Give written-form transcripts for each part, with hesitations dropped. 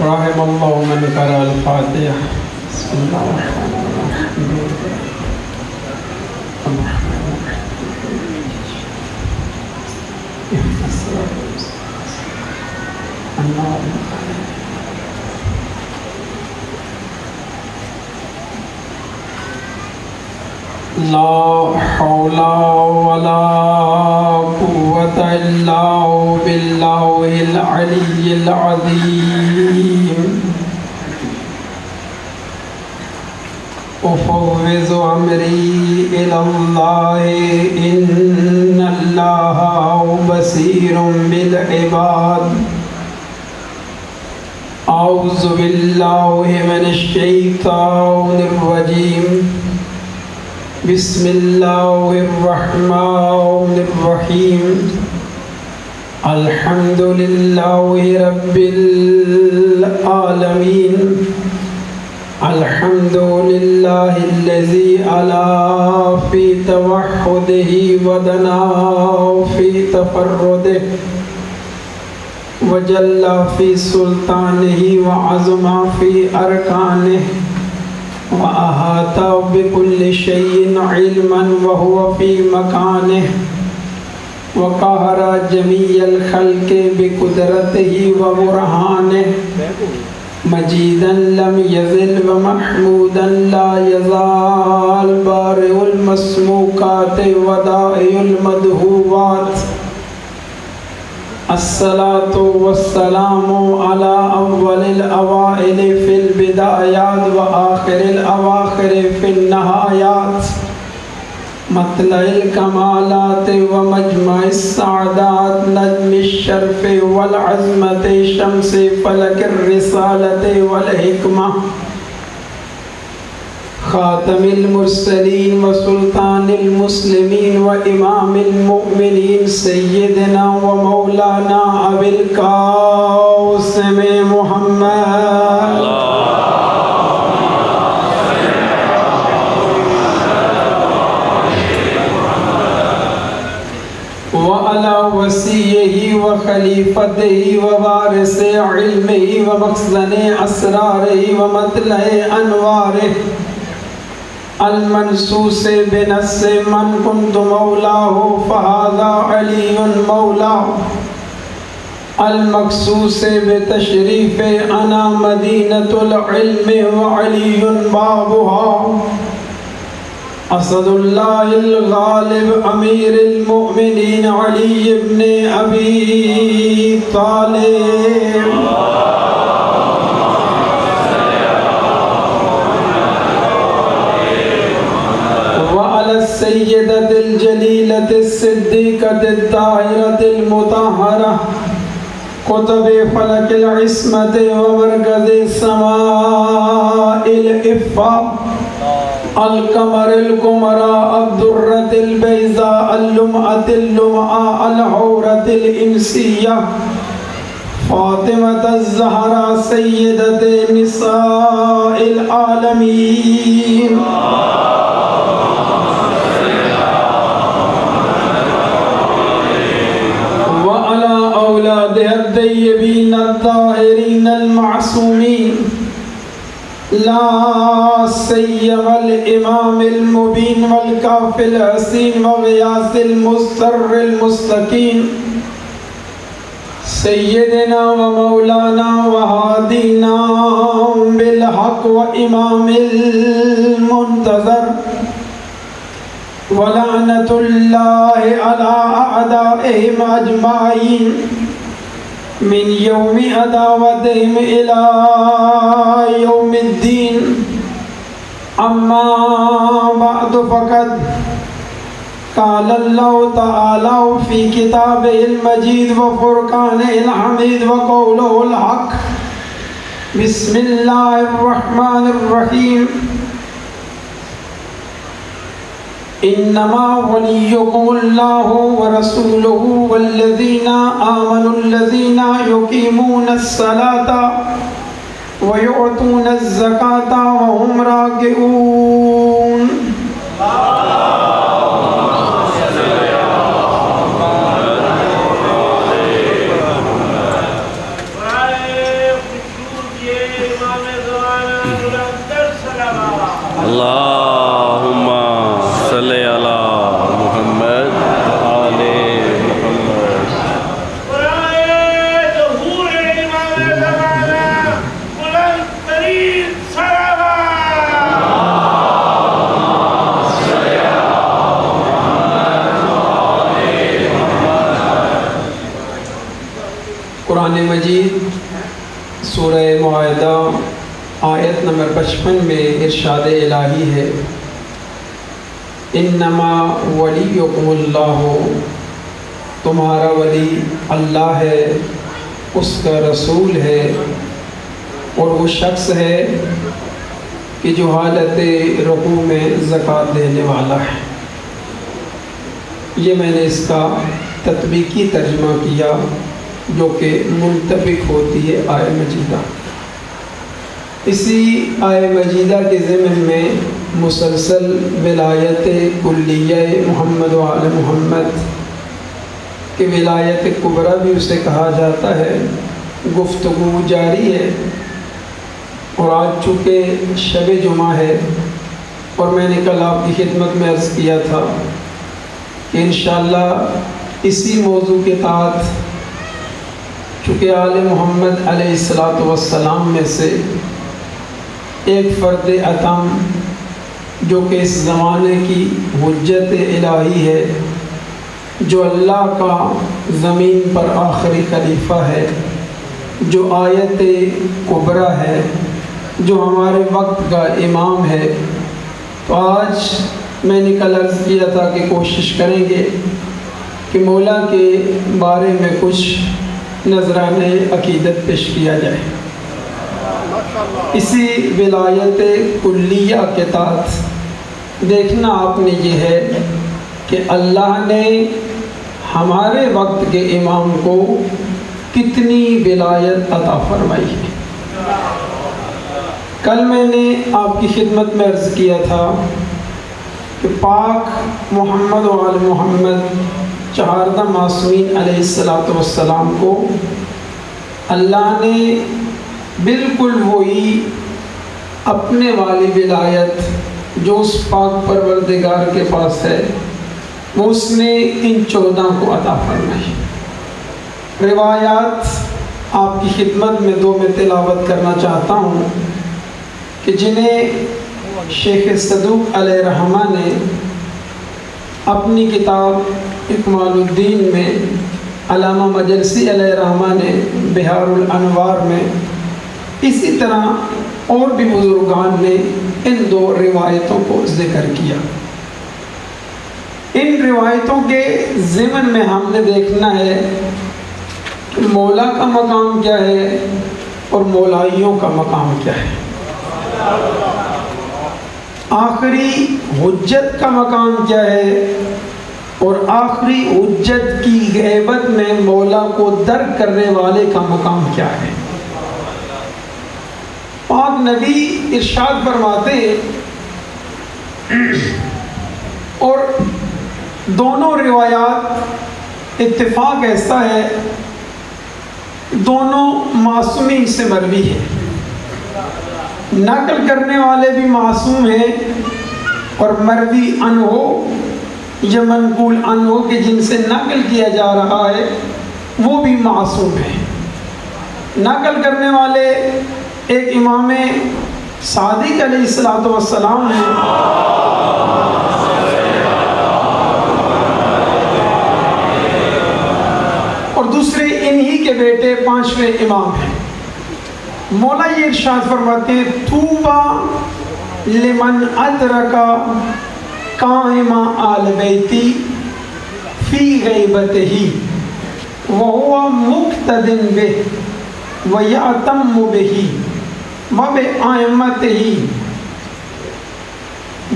رحم الله من قرأ الفاتحة. بسم الله الرحمن الرحيم. لا حول ولا قوة إلا بالله العلي العظيم. أفوض أمري إلى الله إن الله بصير بالعباد. أعوذ بالله من الشيطان الرجيم. بسم الله الرحمن الرحيم. الحمد لله رب العالمين. الحمد لله الذي علا في توحده ودنا في تفرده وجل في سلطانه وعظم في أركانه وأحاط بكل شيء علما وهو في مكانه وقهر جميع الخلق بقدرته وبرهانه مجيدا لم يزل ومحمودا لا يزال بارئ المسموكات ودائع المدهوبات. الصلاة والسلام على أول الأوائل في البدايات وآخر الأواخر في النهايات. مطلع الكمالات ومجمع السعادات. نجم الشرف والعظمة. شمس فلك الرسالة والحكمة. خاتم المرسلين وسلطان المسلمين وإمام المؤمنين سيدنا ومولانا أبي القاسم محمد وعلى وصيه وخليفته ووارث علمه ومخزن أسراره ومطلع أنواره المنصوص بنص من كنت مولاه فهذا علي مولاه. المخصوص بتشريف أنا مدينة العلم وعلي بابها. أسد الله الغالب أمير المؤمنين علي بن أبي طالب. السيدة الجليلة الصديقة الطاهرة المطهرة قطب فلك العصمة ومركز السماء الإفا القمر القمراء الدرة البيضاء اللمعة اللمعاء الحورة الإنسية فاطمة الزهراء سيدة نساء العالمين. أولادها الطيبين الطاهرين المعصومين لا سيما الإمام المبين والكافي الحسين وغياث المستر المستقيم سيدنا ومولانا وهادينا بالحق وإمام المنتظر ولعنة الله على أعدائهم أجمعين من يوم عداوتهم إلى يوم الدين. أما بعد فقد قال الله تعالى في كتابه المجيد وفرقانه الحميد وقوله الحق. بسم الله الرحمن الرحيم. إنما وليكم الله ورسوله والذين آمنوا الذين يقيمون الصلاة ويؤتون الزكاة وهم راكعون. اللہم صلی علی محمد آل محمد. ظہور امام زمانہ بلند ترین صلوات. قرآن مجید سورہ معاہدہ آیت نمبر 55 میں ارشاد الہی ہے، انما ولیکم اللہ، تمہارا ولی اللہ ہے، اس کا رسول ہے، اور وہ شخص ہے کہ جو حالت رکوع میں زکوٰۃ دینے والا ہے۔ یہ میں نے اس کا تطبیقی ترجمہ کیا جو کہ منطبق ہوتی ہے آیہ مجیدہ۔ اسی آیہ مجیدہ کے ضمن میں مسلسل ولایت کلیہ محمد و آل محمد کہ ولایت کبریٰ بھی اسے کہا جاتا ہے، گفتگو جاری ہے، اور آج چونکہ شب جمعہ ہے اور میں نے کل آپ کی خدمت میں عرض کیا تھا کہ انشاءاللہ اسی موضوع کے تحت چونکہ آل محمد علیہ السلام میں سے ایک فرد اتم جو کہ اس زمانے کی حجت الہی ہے، جو اللہ کا زمین پر آخری خلیفہ ہے، جو آیت کبریٰ ہے، جو ہمارے وقت کا امام ہے، تو آج میں نے کل عرض کیا تھا کہ کوشش کریں گے کہ مولا کے بارے میں کچھ نذرانے عقیدت پیش کیا جائے۔ اسی ولایت کلیہ کے تحت دیکھنا آپ نے یہ ہے کہ اللہ نے ہمارے وقت کے امام کو کتنی ولایت عطا فرمائی ہے۔ کل میں نے آپ کی خدمت میں عرض کیا تھا کہ پاک محمد و آل محمد چہاردہ معصومین علیہ السلام کو اللہ نے بالکل وہی اپنے والی ولایت جو اس پاک پروردگار کے پاس ہے وہ اس نے ان 14 کو عطا فرمائی۔ روایات آپ کی خدمت میں 2 میں تلاوت کرنا چاہتا ہوں کہ جنہیں شیخ صدوق علیہ رحمہ نے اپنی کتاب اکمال الدین میں، علامہ مجلسی علیہ رحمہ نے بہار الانوار میں، اسی طرح اور بھی بزرگان نے ان 2 روایتوں کو ذکر کیا۔ ان روایتوں کے ضمن میں ہم نے دیکھنا ہے کہ مولا کا مقام کیا ہے اور مولائیوں کا مقام کیا ہے۔ آخری حجت کا مقام کیا ہے اور آخری حجت کی غیبت میں مولا کو درک کرنے والے کا مقام کیا ہے۔ پاک نبی ارشاد فرماتے ہیں، اور دونوں روایات اتفاق ایسا ہے دونوں معصومین سے مروی ہے، نقل کرنے والے بھی معصوم ہیں اور مروی عنہ یا منقول عنہ کہ جن سے نقل کیا جا رہا ہے وہ بھی معصوم ہے۔ نقل کرنے والے ایک امام صادق علیہ السلام ہیں اور دوسرے انہی کے بیٹے 5ویں امام ہیں۔ مولا یہ ارشاد فرماتے ہیں، طوبی لمن ادرک قائم آل بیتی فی غیبتہ وہو مقتدٍ بہ ویعتم بہ وبأئمتہ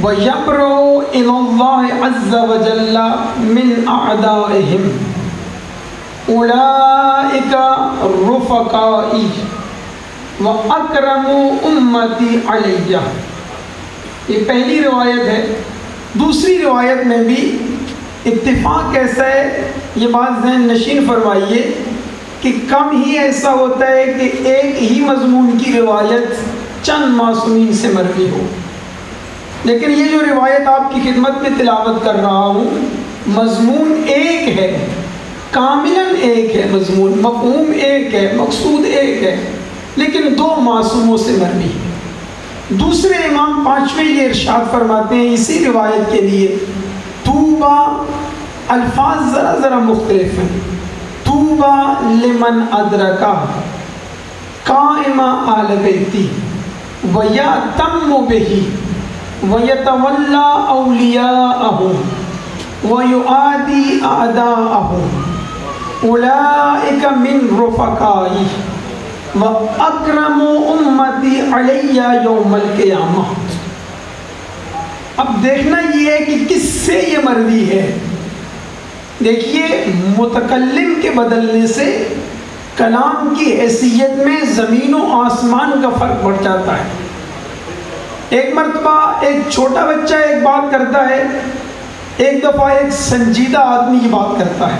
ویبرؤ الی اللہ عز وجل من اعدائہم اولئک رفقائی وَأَكْرَمُ أُمَّتِي عَلَيَّ۔ یہ پہلی روایت ہے۔ دوسری روایت میں بھی اتفاق کیسا ہے یہ بات ذہن نشین فرمائیے کہ کم ہی ایسا ہوتا ہے کہ ایک ہی مضمون کی روایت چند معصومین سے مروی ہو، لیکن یہ جو روایت آپ کی خدمت میں تلاوت کر رہا ہوں، مضمون ایک ہے، کاملاً ایک ہے، مضمون مفہوم ایک ہے، مقصود ایک ہے، لیکن دو معصوموں سے مروی ہے۔ دوسرے امام پانچویں یہ ارشاد فرماتے ہیں اسی روایت کے لیے، طوبیٰ، الفاظ ذرا مختلف ہیں، طوبیٰ لمن ادرکا قائم آل بیتی ویأتم بہ ویتولی اولیاءہ ویعادی اعداءہ اولئک من رفقائی وَأَكْرَمُ أُمَّتِي عَلَيَّ يَوْمَ الْقِيَامَةِ۔ اب دیکھنا یہ ہے کہ کس سے یہ مروی ہے۔ دیکھیے، متکلم کے بدلنے سے کلام کی حیثیت میں زمین و آسمان کا فرق بڑھ جاتا ہے۔ ایک مرتبہ ایک چھوٹا بچہ ایک بات کرتا ہے، ایک دفعہ ایک سنجیدہ آدمی کی بات کرتا ہے،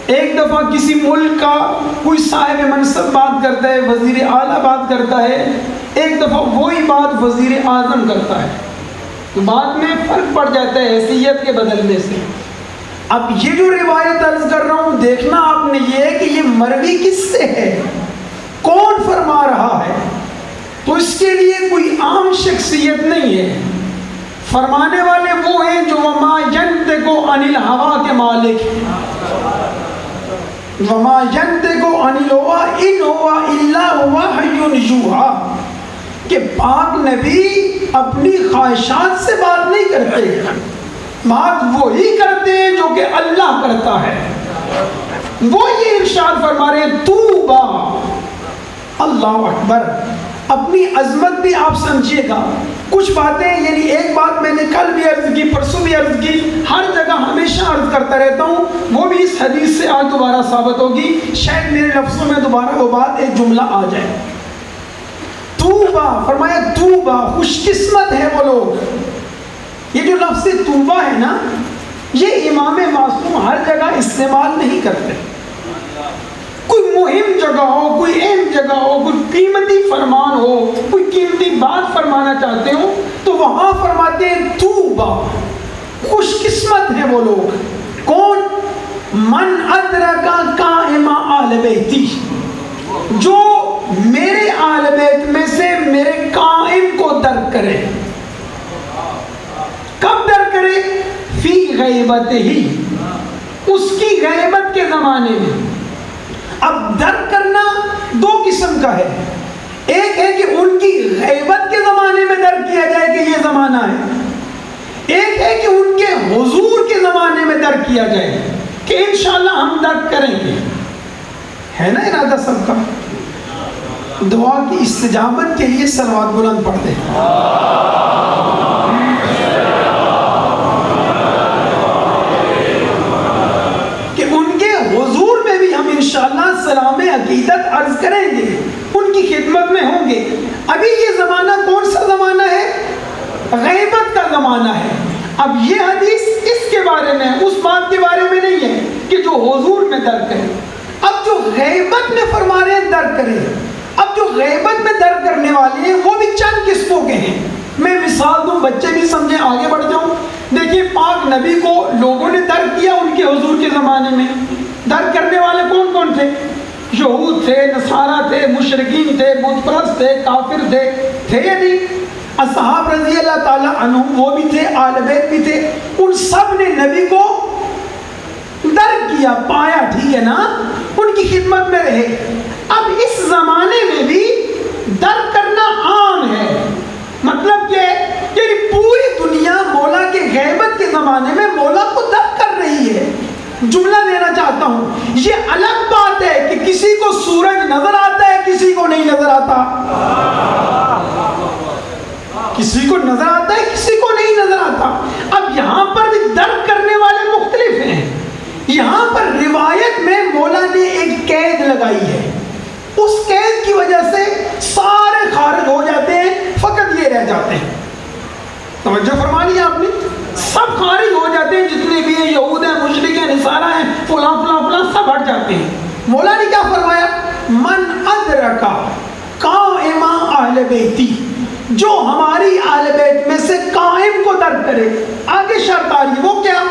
ایک دفعہ کسی ملک کا کوئی صاحب منصب بات کرتا ہے، وزیر اعلیٰ بات کرتا ہے، ایک دفعہ وہی بات وزیر اعظم کرتا ہے، تو بات میں فرق پڑ جاتا ہے حیثیت کے بدلنے سے۔ اب یہ جو روایت عرض کر رہا ہوں، دیکھنا آپ نے یہ ہے کہ یہ مروی کس سے ہے، کون فرما رہا ہے، تو اس کے لیے کوئی عام شخصیت نہیں ہے۔ فرمانے والے وہ ہیں جو وما ینطق عن الہویٰ کے مالک ہیں، وما ینطق عن الہویٰ ان ہوا الا وحی یوحیٰ، کہ پاک نبی اپنی خواہشات سے بات نہیں کرتے، بات وہی کرتے ہیں جو کہ اللہ کرتا ہے۔ وہ یہ ارشاد فرما رہے ہیں، طوبیٰ، اللہ اکبر۔ اپنی عظمت بھی آپ سمجھیے گا، کچھ باتیں، یعنی ایک بات میں نے کل بھی عرض کی، پرسوں بھی عرض کی، ہر جگہ ہمیشہ عرض کرتا رہتا ہوں، وہ بھی اس حدیث سے آج دوبارہ ثابت ہوگی، شاید میرے لفظوں میں دوبارہ وہ بات ایک جملہ آ جائے۔ طوبیٰ، فرمایا طوبیٰ، خوش قسمت ہے وہ لوگ۔ یہ جو لفظ طوبیٰ ہے نا، یہ امام معصوم ہر جگہ استعمال نہیں کرتے۔ کوئی مہم جگہ ہو، کوئی اہم جگہ ہو، کوئی قیمتی فرمان ہو، کوئی قیمتی بات فرمانا چاہتے ہو تو وہاں فرماتے ہیں طوبیٰ، خوش قسمت ہیں وہ لوگ۔ کون؟ من ادرک قائم آل بیتی، جو میرے آل بیت میں سے میرے قائم کو درک کرے۔ کب درک کرے؟ فی غیبت ہی، اس کی غیبت کے زمانے میں۔ اب درک کرنا دو قسم کا ہے، ایک ہے کہ ان کی غیبت کے زمانے میں درک کیا جائے کہ یہ زمانہ ہے، ایک ہے کہ ان کے حضور کے زمانے میں درک کیا جائے کہ انشاءاللہ ہم درک کریں گے۔ ہے نا ارادہ سب کا؟ دعا کی استجابت کے لیے صلوات بلند پڑھتے ہیں۔ کہ ان کے حضور میں بھی ہم انشاءاللہ سلام عقیدت عرض کریں گے، ان کی خدمت میں ہوں گے۔ ابھی یہ زمانہ کون سا زمانہ ہے؟ غیبت کا زمانہ ہے۔ اب یہ حدیث اس کے بارے میں، اس بات کے بارے میں نہیں ہے کہ جو حضور میں درک کرے۔ اب جو غیبت میں فرما رہے ہیں درک کرے، اب جو غیبت میں درک کرنے والے ہیں وہ بھی چند قسموں کے ہیں۔ میں مثال دوں، بچے بھی سمجھیں، آگے بڑھ جاؤں۔ دیکھیے، پاک نبی کو لوگوں نے درک کیا ان کے حضور کے زمانے میں۔ درک کرنے والے کون کون تھے؟ یہود تھے، نصارہ تھے، مشرکین تھے، بت پرست تھے، کافر تھے یا نہیں؟ اصحاب رضی اللہ تعالیٰ عنہم وہ بھی تھے، آل بیت بھی تھے، ان سب نے نبی کو درک کیا، پایا، ٹھیک ہے نا، ان کی خدمت میں رہے۔ اب اس زمانے میں بھی درک کرنا عام ہے، مطلب کہ پوری دنیا مولا کے غیبت کے زمانے میں مولا کو درک کر رہی ہے۔ جملہ دینا چاہتا ہوں، یہ الگ بات ہے کہ کسی کو سورج نظر آتا ہے، کسی کو نہیں نظر آتا، کسی کو نظر آتا ہے، کسی کو نہیں نظر آتا۔ اب یہاں پر بھی درک کرنے والے مختلف ہیں۔ یہاں پر روایت میں مولا نے ایک قید لگائی ہے، اس قید کی وجہ سے سارے خارج ہو جاتے ہیں، فقط یہ رہ جاتے ہیں۔ توجہ فرما لیا آپ نے؟ سب خارج ہو جاتے ہیں، جتنے بھی ہیں، یہود ہیں، مشرک ہیں، نصارہ ہیں، فلاں فلاں فلاں، سب ہٹ جاتے ہیں۔ مولا نے کیا فرمایا؟ من ادرک قائم اہل بیتی، جو ہماری آل بیت میں سے قائم کو درک کرے. آگے شرط آ رہی ہے، وہ کیا؟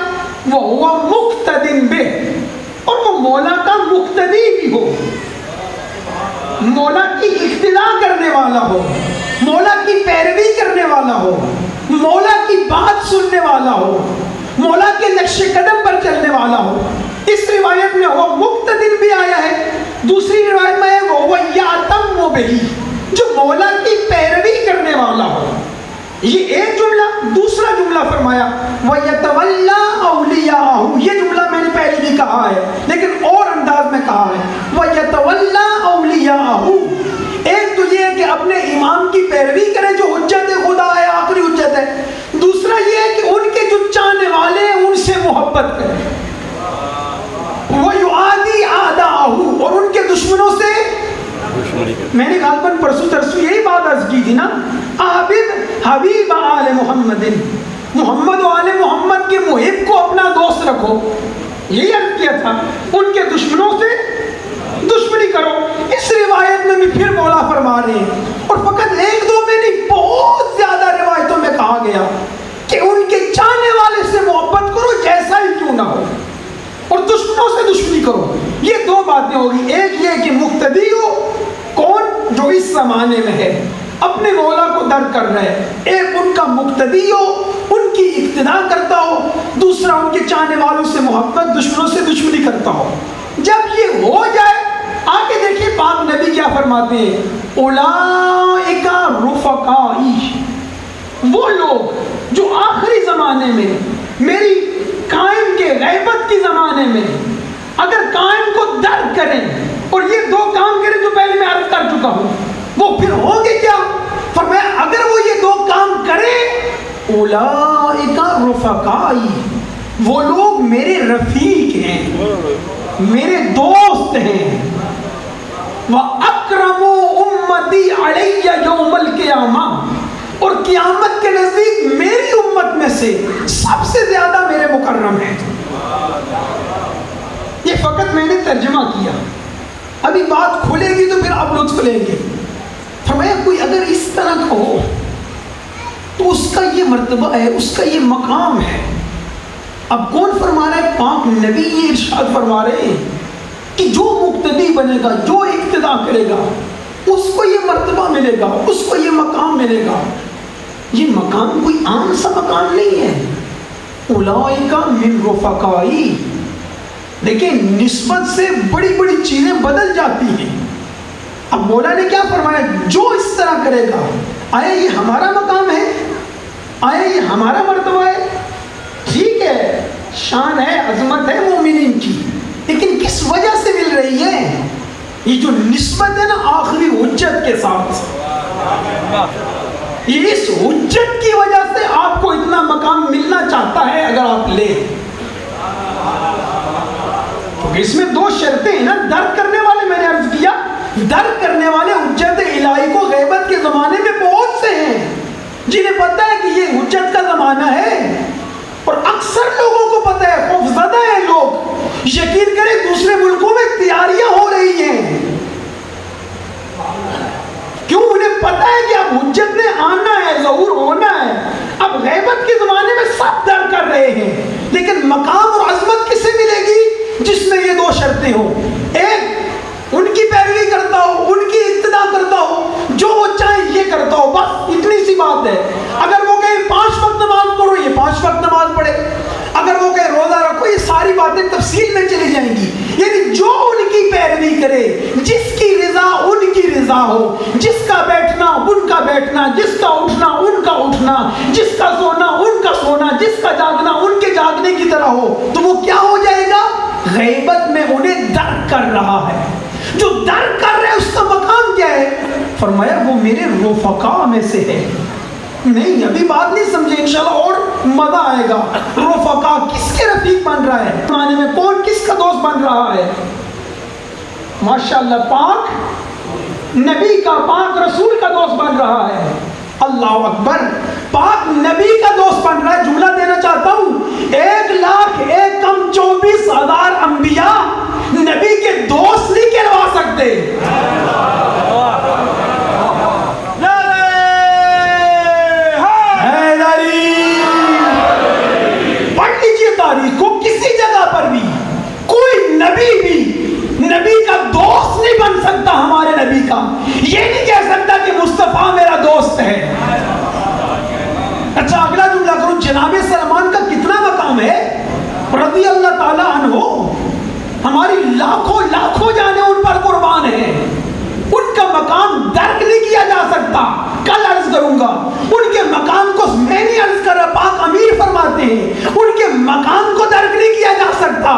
وہ مقتدٍ بہ، اور وہ مولا کا مقتدی بھی ہو، مولا کی اقتداء کرنے والا ہو، مولا کی پیروی کرنے والا ہو، مولا کی بات سننے والا ہو، مولا کے نقش قدم پر چلنے والا ہو. اس روایت میں وہ مقتدٍ بھی آیا ہے، دوسری روایت میں ہے وہ یاتم بہی، جو مولا کی پیروی کرنے والا ہو. یہ ایک جملہ. دوسرا جملہ فرمایا وَيَتَوَلَّى أَوْلِيَاءَهُ، یہ جملہ میں نے پہلے بھی کہا ہے لیکن اور انداز میں کہا ہے. وَيَتَوَلَّى أَوْلِيَاءَهُ، ایک تو یہ ہے کہ اپنے امام کی پیروی کرے جو حجت خدا ہے، آخری حجت ہے. دوسرا یہ ہے کہ ان کے جو چاہنے والے ہیں ان سے محبت کرے. وَيُعَادِي أَعْدَاءَهُ، اور ان کے دشمنوں سے. میں نے غالباً پرسوں یہی بات عرض کی تھی نا، عابد حبیب آل محمد، محمد و آل محمد کے محب کو اپنا دوست رکھو، یہی عرض کیا تھا. ان کے دشمنوں سے دشمنی کرو. اس روایت میں بھی پھر مولا فرما رہے ہیں، اور فقط ایک دو میں نہیں، بہت زیادہ روایتوں میں کہا گیا کہ ان کے چاہنے والے سے محبت کرو جیسا ہی کیوں نہ ہو، اور دشمنوں سے دشمنی کرو. یہ دو باتیں ہوگی. ایک یہ کہ مقتدی ہو، کون؟ جو اس زمانے میں ہے، اپنے مولا کو درک کر رہے. ایک ان کا مقتدی ہو، ان کی اقتداء کرتا ہو. دوسرا ان کے چاہنے والوں سے محبت، دشمنوں سے دشمنی کرتا ہو. جب یہ ہو جائے، آگے دیکھیے پاک نبی کیا فرماتے ہیں، اولئک رفقائی، وہ لوگ جو آخری زمانے میں میری قائم کے غیبت کے زمانے میں اگر قائم کو درک کریں اور یہ دو کام کریں جو پہلے میں عرض کر چکا ہوں، وہ پھر ہوں گے کیا؟ فرمایا اگر وہ یہ دو کام کریں، اولئک رفقائی، وہ لوگ میرے رفیق ہیں، میرے دوست ہیں. وَأَكْرَمُوا أُمَّتِي عَلَيَّ يَوْمَ الْقِيَامَةِ، اور قیامت کے نزدیک میری امت میں سے سب سے زیادہ میرے مکرم ہیں. یہ فقط میں نے ترجمہ کیا، ابھی بات کھلے گی تو پھر آپ لطف لیں گے. فرمایا کوئی اگر اس طرح کا ہو تو اس کا یہ مرتبہ ہے، اس کا یہ مقام ہے. اب کون فرما رہا ہے؟ پاک نبی یہ ارشاد فرما رہے ہیں کہ جو مقتدی بنے گا، جو اقتداء کرے گا، اس کو یہ مرتبہ ملے گا، اس کو یہ مقام ملے گا. یہ مقام کوئی عام سا مقام نہیں ہے. اولئک من رفقائی. دیکھیں نسبت سے بڑی بڑی چیزیں بدل جاتی ہیں. اب مولا نے کیا فرمایا؟ جو اس طرح کرے گا. آیا یہ ہمارا مقام ہے؟ آیا یہ ہمارا مرتبہ ہے؟ ٹھیک ہے، شان ہے، عظمت ہے مومنین کی، لیکن کس وجہ سے مل رہی ہے؟ یہ جو نسبت ہے نا آخری حجت کے ساتھ، یہ اس حجت کی وجہ سے آپ کو اتنا مقام ملنا چاہتا ہے. اگر آپ لیں، کیونکہ اس میں دو شرطیں ہیں نا. درک کرنے والے، میں نے عرض کیا، درک کرنے والے حجت الہی کو غیبت کے زمانے میں بہت سے ہیں جنہیں پتہ ہے کہ یہ حجت کا زمانہ ہے، اور اکثر لوگوں کو پتہ ہے، خوفزدہ ہیں لوگ. یقین کریں دوسرے ملکوں میں تیاریاں ہو رہی ہیں. کیوں؟ انہیں پتہ ہے کہ اب حجت نے آنا ہے، ظہور ہونا ہے. اب غیبت کے زمانے میں سب درک کر رہے ہیں، لیکن مقام اور عظمت کسے ملے گی؟ جس میں یہ دو شرطیں ہوں. ایک ان کی پیروی کرتا ہو، ان کی اقتداء کرتا ہو، جو وہ چاہے یہ کرتا ہو. بس اتنی سی بات ہے. اگر وہ کہیں 5 وقت نماز پڑھو، یہ 5 وقت نماز پڑھے. اگر وہ کہیں روزہ رکھو، یہ ساری باتیں تفصیل میں چلی جائیں گی. یعنی جو ان کی پیروی کرے، جس کی رضا ان کی رضا ہو، جس کا بیٹھنا ان کا بیٹھنا، جس کا اٹھنا ان کا اٹھنا، جس کا سونا ان کا سونا، جس کا جاگنا ان کے جاگنے کی طرح ہو، تو وہ کیا ہو جائے گا؟ غیبت میں انہیں درک کر رہا ہے. جو درک کر رہے ہیں اس کا مقام کیا ہے؟ فرمایا وہ میرے رفقا میں سے ہے. نہیں ابھی بات نہیں سمجھے، انشاءاللہ اور مزہ آئے گا. رفقا کس کے رفیق بن رہا ہے؟ زمانے میں کون کس کا دوست بن رہا ہے؟ ماشاءاللہ پاک نبی کا، پاک رسول کا دوست بن رہا ہے. اللہ اکبر، پاک نبی کا دوست بن رہا ہے. جملہ دینا چاہتا ہوں، 1,24,000 انبیاء نبی کے دوست نہیں کہلوا سکتے. لاکھوں لاکھوں جانے ان پر قربان ہیں، ان کا مقام درک نہیں کیا جا سکتا. کل عرض کروں گا ان کے مقام کو، میں نہیں عرض کر رہا، پاک امیر فرماتے ہیں ان کے مقام کو درک نہیں کیا جا سکتا.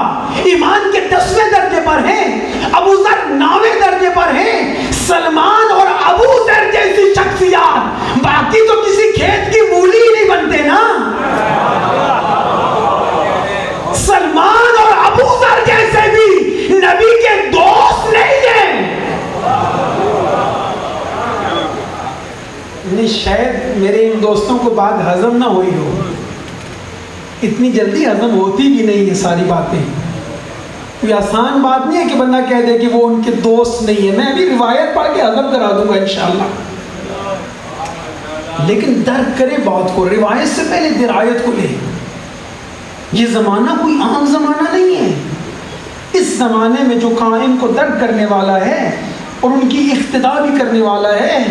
ایمان کے 10ویں درجے پر ہیں، ابو ذر 9ویں درجے پر ہیں. سلمان اور ابو ذر جیسی شخصیات باقی تو کسی کھیت کی مولی ہی نہیں بنتے نا. سلمان اور ابو ذر جیسے بھی نبی کے دوست نہیں ہیں. نہیں، شاید میرے ان دوستوں کو بات ہضم نہ ہوئی ہو، اتنی جلدی ہضم ہوتی بھی نہیں ہے ساری باتیں. کوئی آسان بات نہیں ہے کہ بندہ کہہ دے کہ وہ ان کے دوست نہیں ہے. میں ابھی روایت پڑھ کے ہضم کرا دوں گا انشاءاللہ، لیکن درک کرے بات کو، روایت سے پہلے درایت کو لے. یہ زمانہ کوئی عام زمانہ نہیں ہے. اس زمانے میں جو قائم کو درک کرنے والا ہے اور ان کی اقتدا بھی کرنے والا ہے،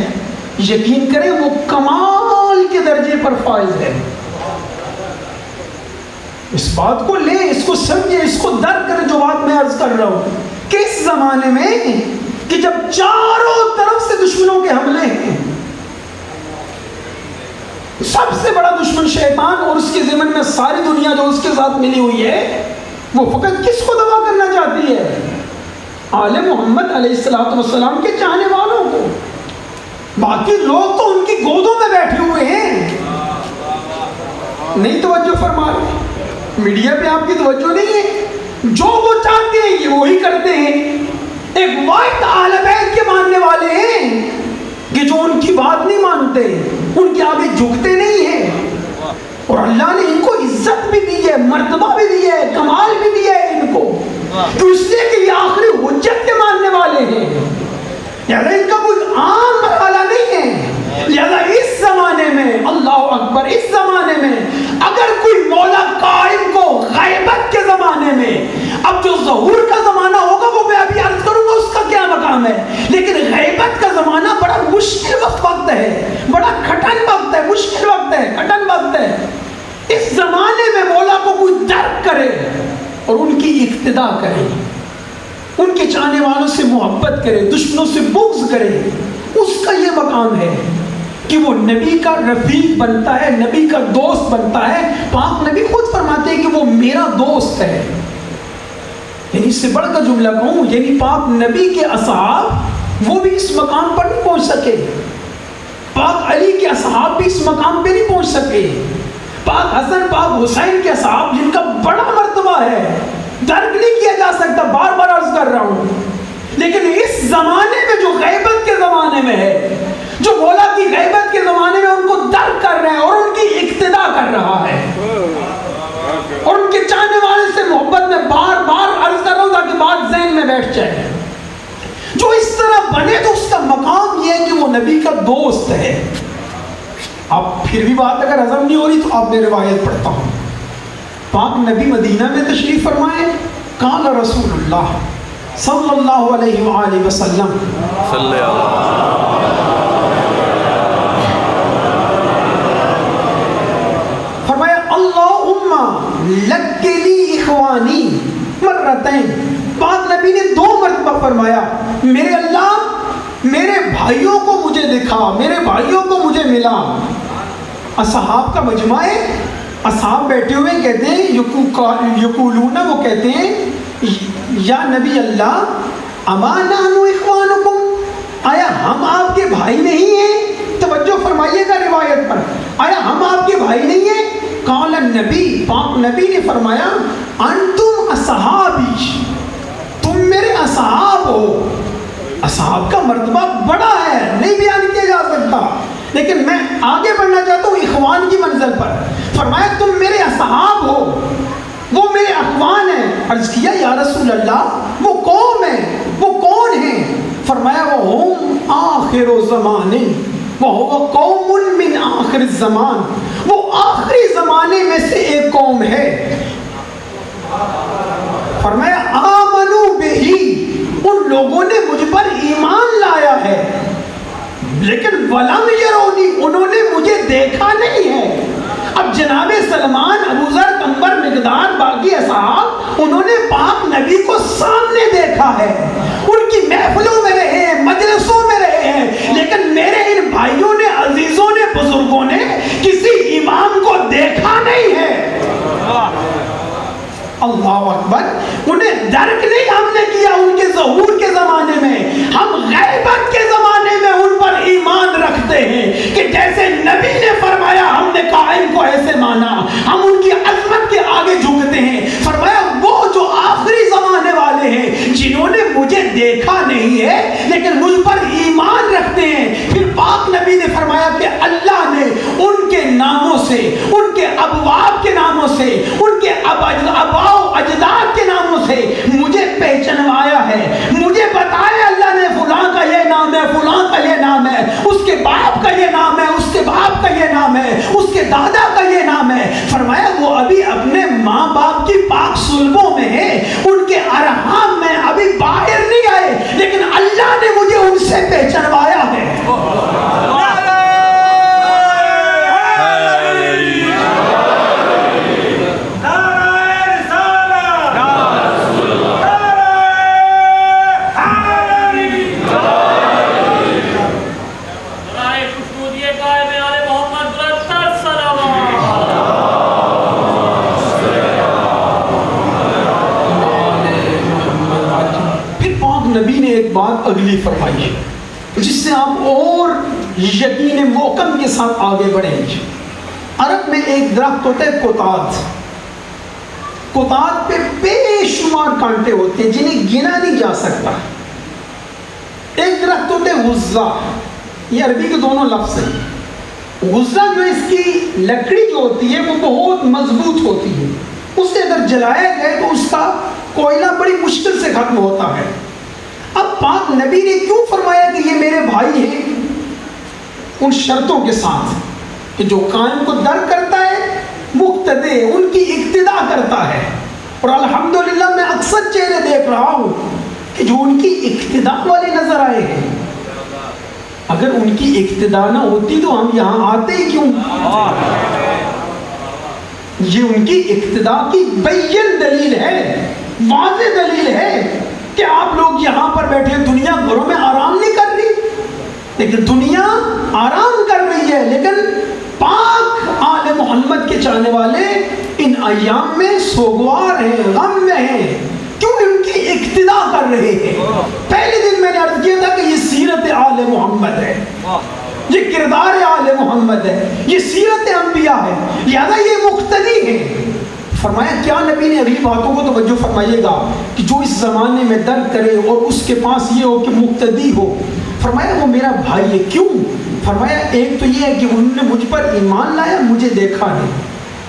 یقین کریں وہ کمال کے درجے پر فائز ہے. اس بات کو لے، اس کو سمجھے، اس کو درک کریں جو بات میں عرض کر رہا ہوں. کہ اس زمانے میں کہ جب چاروں طرف سے دشمنوں کے حملے ہیں، سب سے بڑا دشمن شیطان اور اس کے ضمن میں ساری دنیا جو اس کے ساتھ ملی ہوئی ہے، وہ فقط کس کو تباہ کرنا چاہتی ہے؟ آل محمد علیہ السلام کے چاہنے والوں کو. باقی لوگ تو ان کی گودوں میں بیٹھے ہوئے ہیں. نہیں توجہ فرما رہے، میڈیا پہ آپ کی توجہ نہیں ہے. جو وہ چاہتے ہیں یہ وہی کرتے ہیں. ایک واحد اہل بیت کے ماننے والے ہیں کہ جو ان کی بات نہیں مانتے، ان کے آگے جھکتے نہیں ہیں. اور اللہ نے ان کو عزت بھی دی ہے، مرتبہ بھی دی ہے، کمال بھی دیا ہے ان کو، تو اس لیے کہ یہ آخری حجت کے ماننے والے ہیں. لہذا ان کا کوئی عام مرحلہ نہیں ہے. لہذا اس زمانے میں، اللہ اکبر، اس زمانے میں اگر کوئی مولا قائم کو غیبت کے زمانے میں، اب جو ظہور کا زمانہ ہوگا وہ میں ابھی عرض کروں گا اس کا کیا مقام ہے، لیکن غیبت کا زمانہ بڑا مشکل وقت ہے، بڑا کھٹن وقت ہے، مشکل وقت ہے، کھٹن وقت ہے. اس زمانے میں مولا کو کوئی درک کرے اور ان کی اقتدا کرے، ان کے چاہنے والوں سے محبت کرے، دشمنوں سے بغض کرے، اس کا یہ مقام ہے کہ وہ نبی کا رفیق بنتا ہے، نبی کا دوست بنتا ہے. پاک نبی خود فرماتے ہیں کہ وہ میرا دوست ہے. یعنی اس سے بڑھ کر جملہ کہوں، یعنی پاک نبی کے اصحاب وہ بھی اس مقام پر نہیں پہنچ سکے. پاک علی کے اصحاب بھی اس مقام پہ نہیں پہنچ سکے. پاک حسن، پاک حسین کے اصحاب جن کا بڑا مرتبہ ہے، درک نہیں کیا جا سکتا، بار بار عرض کر رہا ہوں. لیکن اس زمانے میں جو غیبت کے زمانے میں ہے، جو مولا کی غیبت کے زمانے میں ان کو درک کر رہا ہے اور ان کی اقتدا کر رہا ہے اور ان کے چاہنے والے سے محبت میں بار بار عرض کر رہا ہوں تاکہ بات ذہن میں بیٹھ جائے، جو اس طرح بنے تو اس کا مقام یہ ہے کہ وہ نبی کا دوست ہے. اب پھر بھی بات اگر ہضم نہیں ہو رہی تو آپ میں روایت پڑھتا ہوں. پاک نبی مدینہ میں تشریف فرمائے، قال رسول اللہ صلی اللہ علیہ وآلہ وسلم، صلی فرمایا اللہم لکلی اخوانی مرتین. پاک نبی نے 2 مرتبہ فرمایا، میرے اللہ میرے بھائیوں کو مجھے دکھا، میرے بھائیوں کو مجھے ملا. اصحاب کا مجمع ہے، اصحاب بیٹھے ہوئے کہتے ہیں یقولون، وہ کہتے ہیں یا نبی اللہ اما نحن اخوانکم، آیا ہم آپ کے بھائی نہیں ہیں؟ توجہ فرمائیے گا روایت پر، آیا ہم آپ کے بھائی نہیں ہیں؟ قال النبی، پاک نبی نے فرمایا انتم اصحابی، تم میرے اصحاب ہو. اصحاب کا مرتبہ بڑا ہے، نہیں بیان کیا جا سکتا، لیکن میں آگے بڑھنا چاہتا ہوں اخوان کی منزل پر. فرمایا تم میرے اصحاب ہو، وہ میرے اخوان ہیں. عرض کیا یا رسول اللہ وہ قوم ہے، وہ کون ہیں؟ فرمایا وہ ہم آخر الزمان، وہ قوم من آخر الزمان، وہ آخری زمانے میں سے ایک قوم ہے. فرمایا آمنو بہی، ان لوگوں نے مجھ پر ایمان لایا ہے، لیکن ولم یرونی، انہوں نے مجھے دیکھا نہیں ہے. اب جناب سلمان ابو ذر کا اکبر مقدار باقی اصحاب انہوں نے پاک نبی کو سامنے دیکھا ہے، ان کی محفلوں میں رہے ہیں، مجلسوں میں رہے ہیں، لیکن میرے ان بھائیوں نے، عزیزوں نے، بزرگوں نے کسی امام کو دیکھا نہیں ہے۔ اللہ اکبر، انہیں درک نہیں ہم نے کیا ان کے ظہور کے زمانے میں، ہم غیبت کے زمانے میں ان پر ایمان رکھتے ہیں کہ جیسے نبی نے فرمایا ہم نے قائم کو ایسے مانا، ہم ان کی عظمت کے آگے جھکتے ہیں۔ فرمایا وہ جو آخری زمانے والے ہیں جنہوں نے مجھے دیکھا نہیں ہے لیکن مجھ پر ایمان رکھتے ہیں، پھر پاک نبی نے فرمایا کہ اللہ نے ان کے ناموں سے، ان کے ابواب کے ناموں سے، ان کے اباء اجداد کے ناموں سے مجھے پہچنوایا ہے، مجھے بتایا اللہ نے فلاں کا یہ نام ہے، فلاں کا یہ نام ہے، اس کے باپ کا یہ نام ہے، اس کے باپ کا یہ نام ہے، اس کے دادا کا یہ نام ہے۔ فرمایا وہ ابھی اپنے ماں باپ کی پاک صلبوں میں ہیں، ان کے ارحام میں ابھی باہر نہیں آئے، لیکن اللہ نے مجھے ان سے پہچنوایا ہے۔ نبی نے ایک بات اگلی فرمائی ہے جس سے آپ اور یقین محکم کے ساتھ آگے بڑھیں گے۔ عرب میں ایک درخت ہوتا ہے کوتاد، کوتاد پہ بے شمار کانٹے ہوتے ہیں جنہیں گنا نہیں جا سکتا۔ ایک درخت ہوتا ہے غزہ، یہ عربی کے دونوں لفظ ہیں۔ غزہ جو اس کی لکڑی جو ہوتی ہے وہ بہت مضبوط ہوتی ہے، اسے اگر جلایا جائے تو اس کا کوئلہ بڑی مشکل سے ختم ہوتا ہے۔ اب پاک نبی نے کیوں فرمایا کہ یہ میرے بھائی ہیں؟ ان شرطوں کے ساتھ کہ جو قائم کو درک کرتا ہے، مقتدی ان کی اقتداء کرتا ہے، اور الحمدللہ میں اکثر چہرے دیکھ رہا ہوں کہ جو ان کی اقتداء والے نظر آئے ہیں۔ اگر ان کی اقتداء نہ ہوتی تو ہم یہاں آتے ہی کیوں؟ یہ ان کی اقتداء کی بین دلیل ہے، واضح دلیل ہے کہ آپ لوگ یہاں پر بیٹھے، دنیا گھروں میں آرام نہیں کر رہی، لیکن دنیا آرام کر رہی ہے، لیکن پاک آل محمد کے چاہنے والے ان ایام میں سوگوار ہیں، غم میں ہیں، کیوں؟ ان کی اقتداء کر رہے ہیں۔ پہلے دن میں نے عرض کیا تھا کہ یہ سیرت آل محمد ہے، یہ کردار آل محمد ہے، یہ سیرت انبیاء ہے، لہذا یہ مقتدی ہیں۔ فرمایا کیا نبی نے اگلی باتوں کو توجہ فرمائیے گا کہ جو اس زمانے میں درد کرے اور اس کے پاس یہ ہو کہ مقتدی ہو، فرمایا وہ میرا بھائی ہے۔ کیوں؟ فرمایا ایک تو یہ ہے کہ انہوں نے مجھ پر ایمان لایا، مجھے دیکھا نہیں،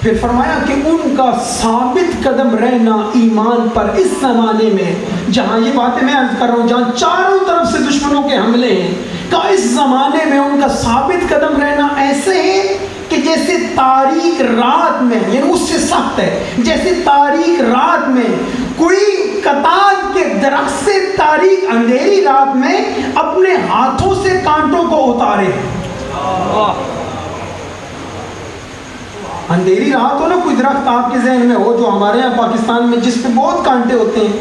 پھر فرمایا کہ ان کا ثابت قدم رہنا ایمان پر اس زمانے میں، جہاں یہ باتیں میں عرض کر رہا ہوں جہاں چاروں طرف سے دشمنوں کے حملے ہیں، کہ اس زمانے میں ان کا ثابت قدم رہنا ایسے ہے کہ جیسے تاریک رات میں، یعنی اس سے سخت ہے، جیسے تاریک رات میں کوئی کتاد کے درخت سے تاریک اندھیری رات میں اپنے ہاتھوں سے کانٹوں کو اتارے۔ اندھیری رات ہو نا، کوئی درخت آپ کے ذہن میں ہو جو ہمارے یہاں پاکستان میں جس پہ بہت کانٹے ہوتے ہیں،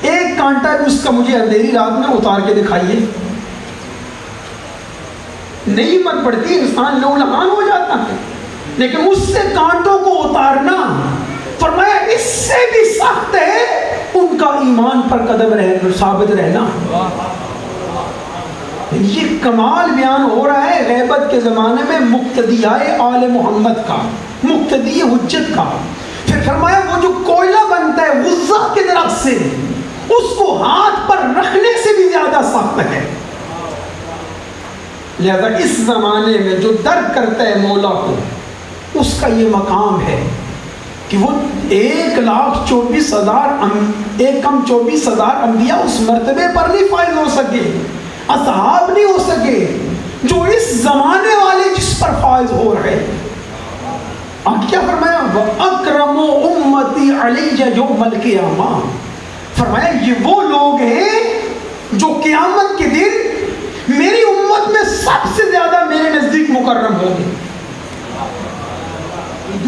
ایک کانٹا اس کا مجھے اندھیری رات میں اتار کے دکھائیے، نہیں ہمت پڑتی، انسان لہولہان ہو جاتا ہے، لیکن اس سے کانٹوں کو اتارنا، فرمایا اس سے بھی سخت ہے ان کا ایمان پر قدم رہنا، ثابت رہنا۔ یہ کمال بیان ہو رہا ہے غیبت کے زمانے میں مقتدیائے آل محمد کا، مقتدی حجت کا۔ پھر فرمایا وہ جو کوئلہ بنتا ہے غزہ کے درخت سے، اس کو ہاتھ پر رکھنے سے بھی زیادہ سخت ہے۔ لہذا اس زمانے میں جو درد کرتا ہے مولا کو، اس کا یہ مقام ہے کہ وہ 1,24,000 انبیاء اس مرتبے پر نہیں فائز ہو سکے، اصحاب نہیں ہو سکے جو اس زمانے والے جس پر فائز ہو رہے۔ اب کیا فرمایا؟ وَأَكْرَمُ أُمَّتِي عَلَيَّ يَوْمَ الْقِيَامَةِ، فرمایا یہ وہ لوگ ہیں جو قیامت کے دن میری امت میں سب سے زیادہ میرے نزدیک مکرم ہوں گے۔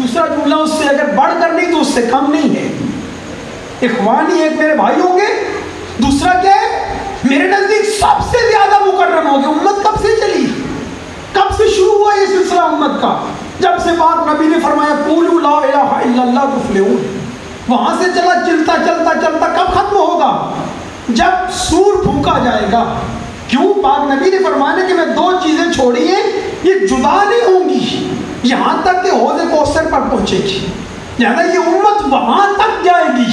دوسرا جملہ اس سے اگر بڑھ کر نہیں تو اس سے کم نہیں ہے. اخوانی ایک میرے بھائی ہوں گے, دوسرا کیا ہے میرے نزدیک سب سے زیادہ مکرم ہوگی. امت کب سے چلی, کب سے شروع ہوا یہ سلسلہ امت کا؟ جب سے پاک نبی نے فرمایا قولوا لا الہ الا اللہ تفلحون, وہاں سے چلا چلتا چلتا چلتا کب ختم ہوگا؟ جب سور پھونکا جائے گا. کیوں؟ پاک نبی نے فرمایا کہ میں دو چیزیں چھوڑی ہیں, یہ جدا نہیں ہوں گی یہاں تک کہ حوض کوثر پر پہنچے گی, یعنی یہ امت وہاں تک جائے گی.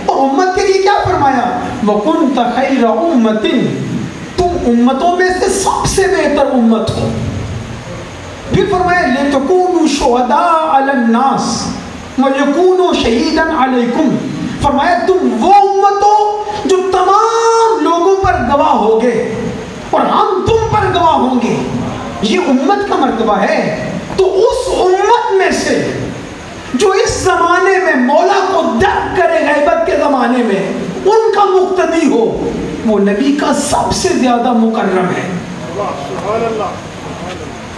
اور امت کے لیے کیا فرمایا؟ وَكُنْتَ خَيْرَ أُمَّةٍ, تم امتوں میں سے سب سے بہتر امت ہو. پھر فرمایا لِتَكُونُوا شُهَدَاءَ عَلَى النَّاسِ وَيَكُونُوا شَهِيدًا عَلَيْكُمْ, فرمایا تم وہ امت ہو جو تمام لوگوں پر گواہ ہوگے اور ہم تم پر گواہ ہوں گے. یہ امت کا مرتبہ ہے. تو اس امت میں سے جو اس زمانے میں مولا کو درک کرے غیبت کے زمانے میں, ان کا مقتدی ہو, وہ نبی کا سب سے زیادہ مکرم ہے.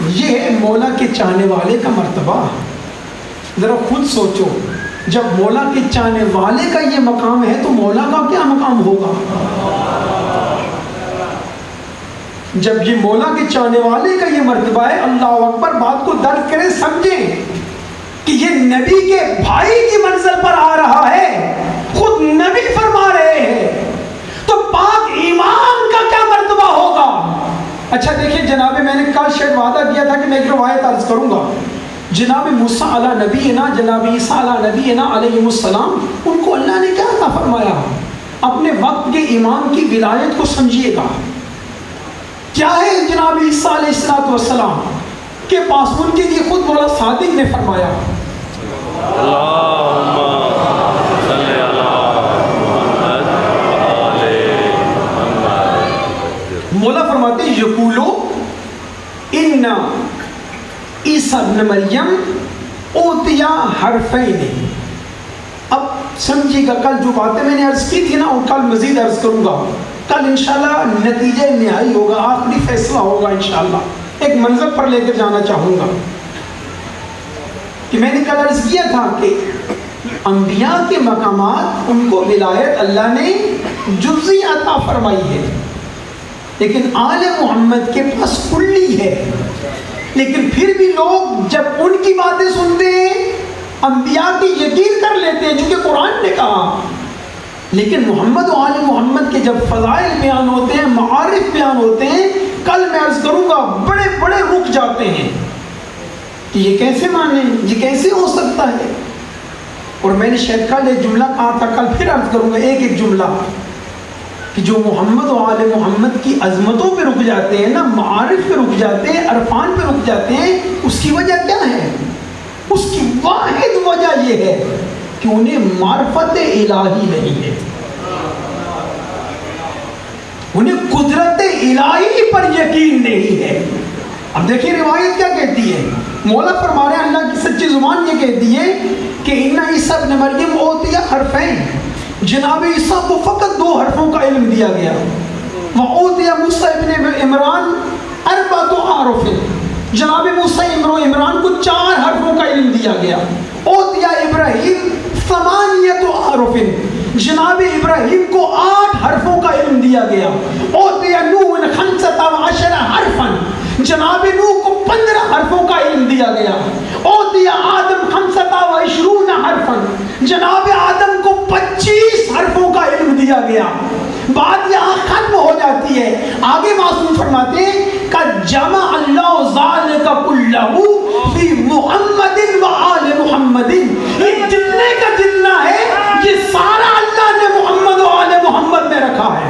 یہ ہے مولا کے چاہنے والے کا مرتبہ. ذرا خود سوچو, جب مولا کے چاہنے والے کا یہ مقام ہے تو مولا کا کیا مقام ہوگا؟ جب یہ مولا کے چاہنے والے کا یہ مرتبہ ہے, اللہ اکبر, بات کو درک کریں, سمجھیں کہ یہ نبی کے بھائی کی منزل پر آ رہا ہے, خود نبی فرما رہے ہیں, تو پاک ایمان کا کیا مرتبہ ہوگا؟ اچھا دیکھیں جناب, میں نے کل شاید وعدہ کیا تھا کہ میں ایک روایت عرض کروں گا. جناب موسیٰ علیہ نبینا, جناب عیسیٰ علیہ نبینا علیہ السلام, ان کو اللہ نے کیا عطا فرمایا؟ اپنے وقت کے امام کی ولایت کو سمجھیے گا. کیا ہے جناب عیسیٰ علیہ السلام کے پاس؟ ان کے لیے خود مولا صادق نے فرمایا اللہم صلی علی محمد آل محمد. مولا فرماتے یقولو ان عیسیٰ ابن مریم اوتیا حرفین. اب سمجھیے گا, کل جو باتیں میں نے عرض کی تھی نا, اور کل مزید عرض کروں گا. کل انشاءاللہ نتیجہ نہائی ہوگا, آخری فیصلہ ہوگا انشاءاللہ. ایک منظر پر لے کر جانا چاہوں گا کہ میں نے کل عرض کیا تھا کہ انبیاء کے مقامات, ان کو ولایت اللہ نے جزئی عطا فرمائی ہے, لیکن آل محمد کے پاس کلی ہے. لیکن پھر بھی لوگ جب ان کی باتیں سنتے ہیں, انبیاء کی یقین کر لیتے ہیں چونکہ قرآن نے کہا, لیکن محمد و آل محمد کے جب فضائل بیان ہوتے ہیں, معارف بیان ہوتے ہیں, کل میں عرض کروں گا بڑے بڑے رک جاتے ہیں کہ یہ کیسے مانیں, یہ کیسے ہو سکتا ہے. اور میں نے شاید کل ایک جملہ کہا تھا, کل پھر عرض کروں گا ایک ایک جملہ, کہ جو محمد و آل محمد کی عظمتوں پہ رک جاتے ہیں نا, معارف پہ رک جاتے ہیں, عرفان پہ رک جاتے ہیں, اس کی وجہ کیا ہے؟ اس کی واحد وجہ یہ ہے کہ انہیں معرفت الہی نہیں ہے, انہیں قدرت الہی پر یقین نہیں ہے. اب دیکھیں روایت کیا کہتی ہے, مولا فرما رہے ہیں, اللہ کی سچی زبان یہ کہتی ہے کہ ان عیسیٰ ابن مریم اوتیا حرفین, جناب عیسیٰ کو فقط 2 حرفوں کا علم دیا گیا. وَأُوتِيَ مُوسَىٰ ابن عمران 4 أَحْرُفٍ, جناب موسیٰ عمران کو 4 حرفوں کا علم دیا گیا. اوتیا ابراہیم 8 أَحْرُفٍ, جناب ابراہیم کو 8 حرفوں کا علم دیا گیا. اوتیا نوح 15 حرفاً, جناب نوح کو 15 حرفوں کا علم دیا گیا. اوتیا آدم 25 حرفاً, جناب آدم کو 25 حرفوں کا علم دیا گیا. بات یہاں ختم ہو جاتی ہے. آگے معصوم فرماتے ہیں کہ جمع اللہ ذالک کلہ فی محمد و آل محمد, یہ جتنے کا جتنا ہے یہ سارا اللہ نے محمد و آل محمد میں رکھا ہے.